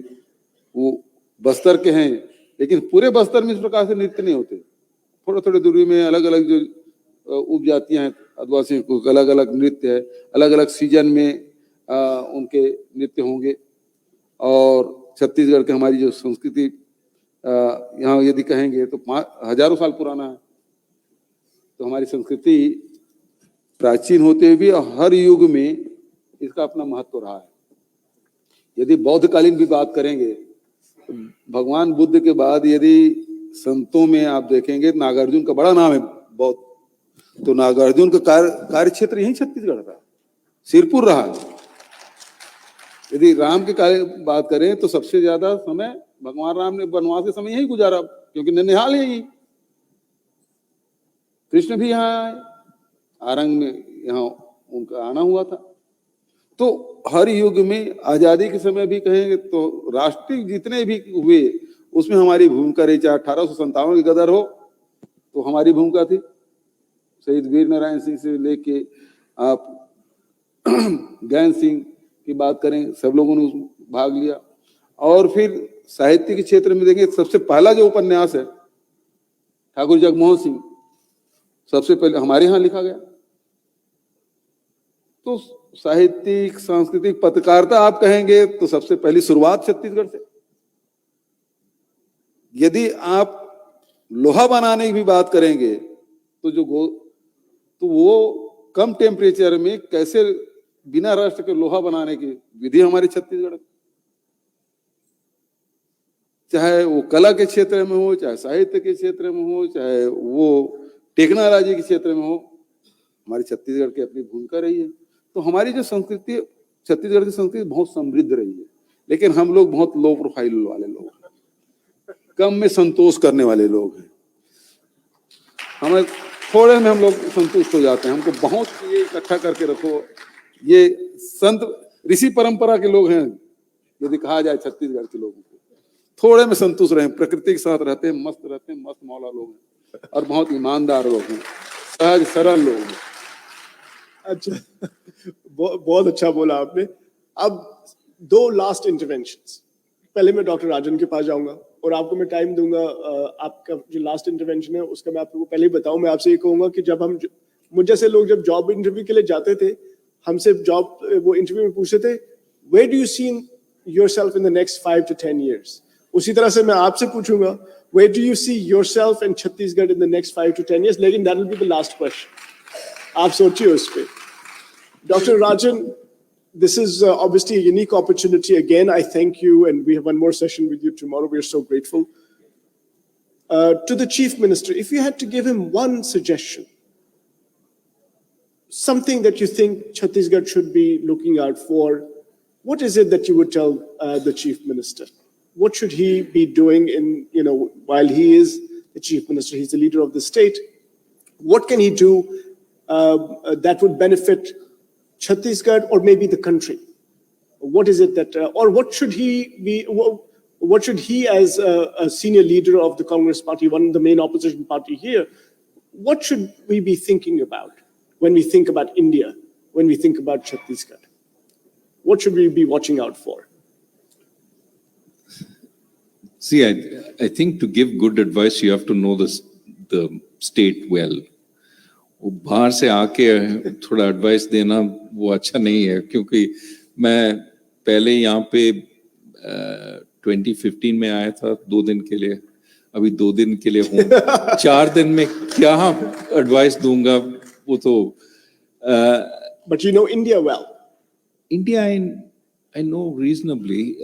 वो बस्तर के हैं, लेकिन पूरे बस्तर में इस प्रकार से नृत्य नहीं होते। थोड़े थोड़े दूरी में अलग अलग जो उपजातियां हैं आदिवासी को अलग अलग नृत्य है, अलग अलग सीजन में उनके नृत्य होंगे। और छत्तीसगढ़ की हमारी जो संस्कृति यहाँ यदि कहेंगे तो हजारों साल पुराना है। तो हमारी संस्कृति प्राचीन होते हुए भी हर युग में इसका अपना महत्व रहा है। यदि बौद्धकालीन भी बात करेंगे तो भगवान बुद्ध के बाद यदि संतों में आप देखेंगे, नागार्जुन का बड़ा नाम है बौद्ध, तो नागार्जुन का कार्य क्षेत्र यही छत्तीसगढ़ रहा, सिरपुर रहा। यदि राम की बात करें तो सबसे ज्यादा समय भगवान राम ने वनवास के समय यही गुजारा, क्योंकि ननिहाल है यही। कृष्ण भी यहाँ आए, आरंग में यहाँ उनका आना हुआ था। तो हर युग में आजादी के समय भी कहेंगे तो राष्ट्रीय जितने भी हुए उसमें हमारी भूमिका रही। चाहे 1857 की गदर हो तो हमारी भूमिका थी, शहीद वीर नारायण सिंह से लेके आप गैन सिंह की बात करें, सब लोगों ने भाग लिया। और फिर साहित्य के क्षेत्र में देखें, सबसे पहला जो उपन्यास है ठाकुर जगमोहन सिंह, सबसे पहले हमारे यहाँ लिखा गया। तो साहित्यिक, सांस्कृतिक, पत्रकारिता आप कहेंगे तो सबसे पहली शुरुआत छत्तीसगढ़ से। यदि आप लोहा बनाने की भी बात करेंगे तो वो कम टेम्परेचर में कैसे बिना रस्ट के लोहा बनाने की विधि हमारे छत्तीसगढ़, चाहे वो कला के क्षेत्र में हो, चाहे साहित्य के क्षेत्र में हो, चाहे वो टेक्नोलॉजी के क्षेत्र में हो, हमारी छत्तीसगढ़ की अपनी भूमिका रही है। तो हमारी जो संस्कृति, छत्तीसगढ़ की संस्कृति बहुत समृद्ध रही है। लेकिन हम लोग बहुत लो प्रोफाइल वाले लोग हैं, कम में संतोष करने वाले लोग हैं। हमें थोड़े में हम लोग संतुष्ट हो जाते हैं। हमको बहुत ये इकट्ठा करके रखो। ये संत ऋषि परंपरा के लोग हैं यदि कहा जाए छत्तीसगढ़ के लोगों को, थोड़े में संतुष्ट रहे, प्रकृति के साथ रहते हैं, मस्त रहते हैं, मस्त मौला लोग हैं और बहुत ईमानदार लोग हैं, सहज सरल लोग हैं। अच्छा, बहुत अच्छा बोला आपने। अब 2 लास्ट इंटरवेंशंस, पहले मैं डॉक्टर राजन के पास जाऊंगा और आपको मैं टाइम दूंगा। आपका जो लास्ट इंटरवेंशन है उसका मैं आपको पहले ही बताऊं। मैं आपसे ये कहूंगा कि जब हम, मुझ जैसे लोग जब जॉब इंटरव्यू के लिए जाते थे, हमसे वो इंटरव्यू में पूछते थे, where do you see yourself in the next 5 to 10 years? उसी तरह से मैं आपसे पूछूंगा, where do you see yourself in Chhattisgarh in the next 5 to 10 years? लेकिन that will be the last question, आप सोचिए उस पे। Dr. Rajan, this is obviously a unique opportunity. Again, I thank you, and we have one more session with you tomorrow. We are so grateful. To the Chief Minister, if you had to give him one suggestion, something that you think Chhattisgarh should be looking out for, what is it that you would tell the Chief Minister? What should he be doing while he is the Chief Minister, he's the leader of the state? What can he do that would benefit Chhattisgarh or maybe the country? What is it that, or what should he be, what should he as a senior leader of the Congress party, one of the main opposition party here, what should we be thinking about when we think about India, when we think about Chhattisgarh? What should we be watching out for? See, I think to give good advice, you have to know the state well. वो बाहर से आके थोड़ा advice देना वो अच्छा नहीं है, क्योंकि मैं पहले यहाँ पे 2015 में आया था 2 दिन के लिए, अभी 2 दिन के लिए हूँ। 4 दिन में क्या एडवाइस दूंगा वो तो But you know India well. India, I know reasonably.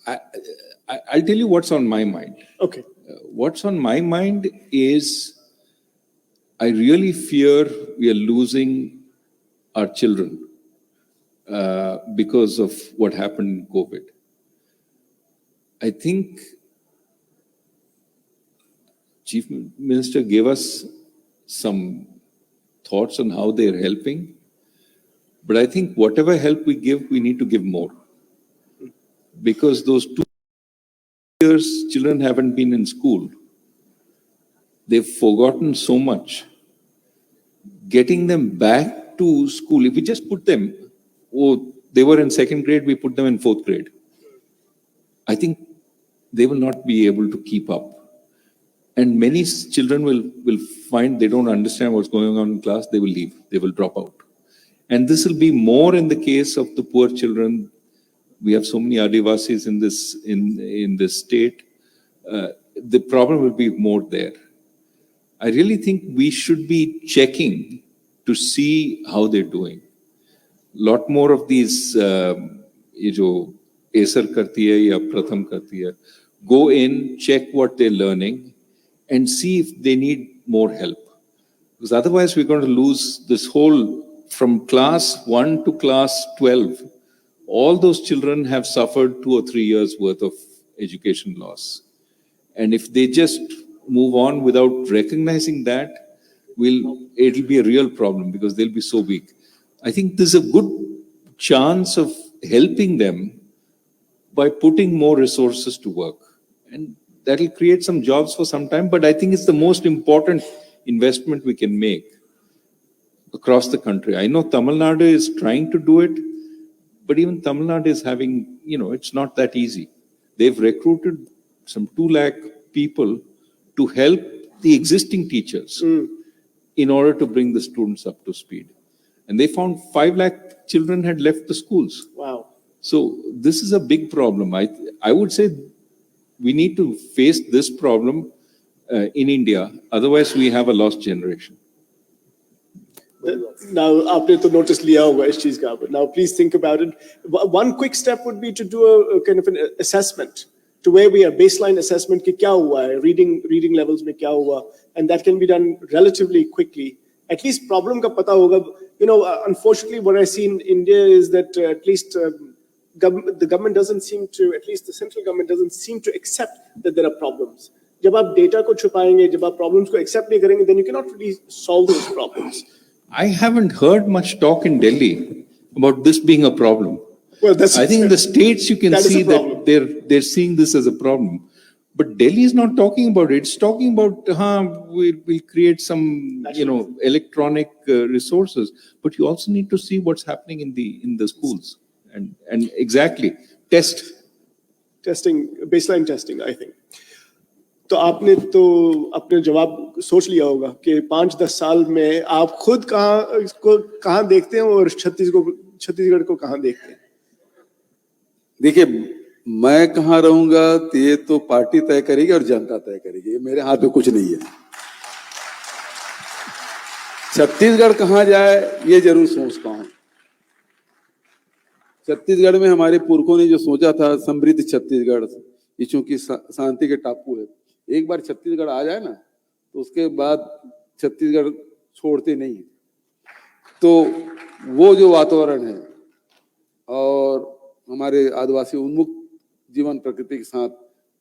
I'll tell you what's on my mind. Okay. What's on my mind is I really fear we are losing our children because of what happened in COVID. I think Chief Minister gave us some thoughts on how they're helping, but I think whatever help we give, we need to give more. Because those 2 years, children haven't been in school. They've forgotten so much. Getting them back to school, if we just put them, they were in 2nd grade, we put them in 4th grade. I think they will not be able to keep up. And many children will find they don't understand what's going on in class, they will leave, they will drop out. And this will be more in the case of the poor children. We have so many Adivasis in this state. The problem will be more there. I really think we should be checking to see how they're doing. Lot more of these, ये जो Acer करती है या प्रथम करती है, go in, check what they're learning, and see if they need more help. Because otherwise we're going to lose this whole, from class 1 to class 12, all those children have suffered 2 or 3 years worth of education loss. And if they just move on without recognizing that, it'll be a real problem because they'll be so weak. I think there's a good chance of helping them by putting more resources to work. And that'll create some jobs for some time, but I think it's the most important investment we can make across the country. I know Tamil Nadu is trying to do it, but even Tamil Nadu is having, it's not that easy. They've recruited some 2 lakh people to help the existing teachers in order to bring the students up to speed. And they found 5 lakh children had left the schools. Wow. So this is a big problem. I would say we need to face this problem in India. Otherwise, we have a lost generation. Now, आपने तो notice लिया होगा इस चीज का. Now, please think about it. One quick step would be to do a kind of an assessment to where we are, baseline assessment कि क्या हुआ है, reading levels में क्या हुआ, and that can be done relatively quickly. At least problem का पता होगा. Unfortunately, what I see in India is that at least the government doesn't seem to, at least the central government doesn't seem to accept that there are problems. जब आप data को छुपाएंगे, जब आप problems को accept नहीं करेंगे, then you cannot really solve those problems. I haven't heard much talk in Delhi about this being a problem. Well, I think in the states you can that is see a problem. that they're seeing this as a problem. But Delhi is not talking about it. It's talking about we'll create some electronic resources. But you also need to see what's happening in the schools and exactly testing, baseline testing, I think. तो आपने तो अपने जवाब सोच लिया होगा कि 5-10 साल में आप खुद कहाँ देखते हैं और छत्तीसगढ़ को कहाँ देखते हैं? देखिए, मैं कहाँ रहूंगा तो ये तो पार्टी तय करेगी और जनता तय करेगी, ये मेरे हाथ में कुछ नहीं है। छत्तीसगढ़ कहाँ जाए ये जरूर सोचता हूं। छत्तीसगढ़ में हमारे पुरखों ने जो सोचा था समृद्ध छत्तीसगढ़, ये चूंकि शांति के टापू है, एक बार छत्तीसगढ़ आ जाए ना तो उसके बाद छत्तीसगढ़ छोड़ते नहीं। तो वो जो वातावरण है और हमारे आदिवासी उन्मुक्त जीवन प्रकृति के साथ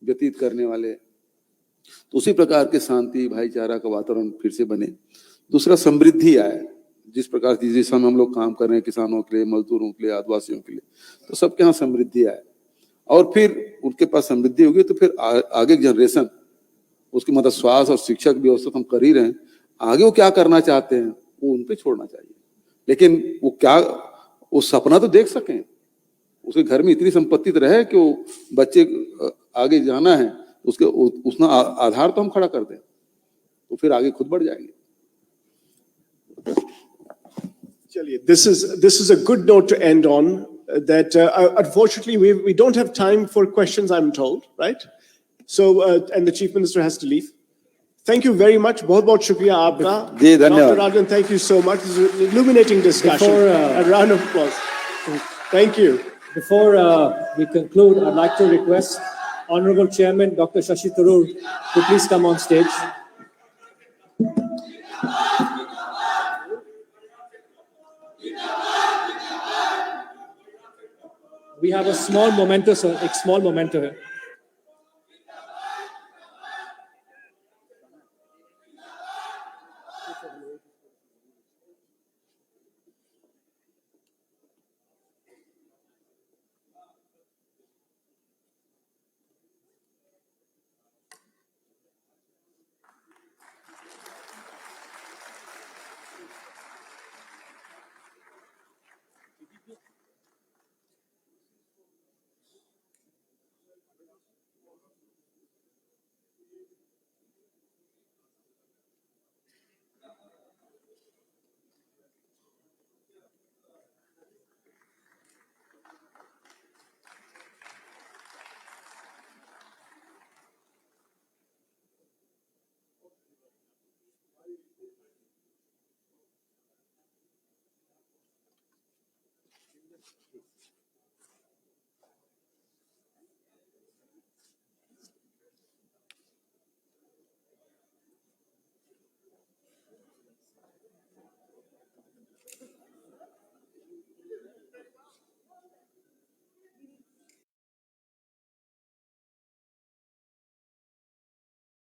व्यतीत करने वाले, तो उसी प्रकार के शांति भाईचारा का वातावरण फिर से बने। दूसरा, समृद्धि आए, जिस प्रकार की जिस समय हम लोग काम कर रहे हैं किसानों के लिए, मजदूरों के लिए, आदिवासियों के लिए, तो सबके यहाँ समृद्धि आए और फिर उनके पास समृद्धि होगी तो फिर आगे जनरेशन उसकी मतलब स्वास्थ्य और शिक्षा की व्यवस्था हम कर ही रहे हैं, आगे वो क्या करना चाहते हैं वो उन पे छोड़ना चाहिए, लेकिन वो क्या, वो सपना तो देख सकें, उसके घर में इतनी संपत्ति तो रहे कि वो बच्चे आगे जाना है, उसके उसना आधार तो हम खड़ा कर दें, तो फिर आगे खुद बढ़ जाएंगे। Chaliye, this is a good note to end on. That unfortunately we don't have time for questions, I'm told, right? So and the Chief Minister has to leave. Thank you very much. बहुत बहुत शुक्रिया आपका. जी, धन्यवाद. Dr. Rajan, thank you so much. This is an illuminating discussion. Before, A round of applause. Thank you. Before we conclude, I'd like to request Honorable Chairman Dr. Shashi Tharoor to please come on stage. We have a small memento, sir. A small memento here.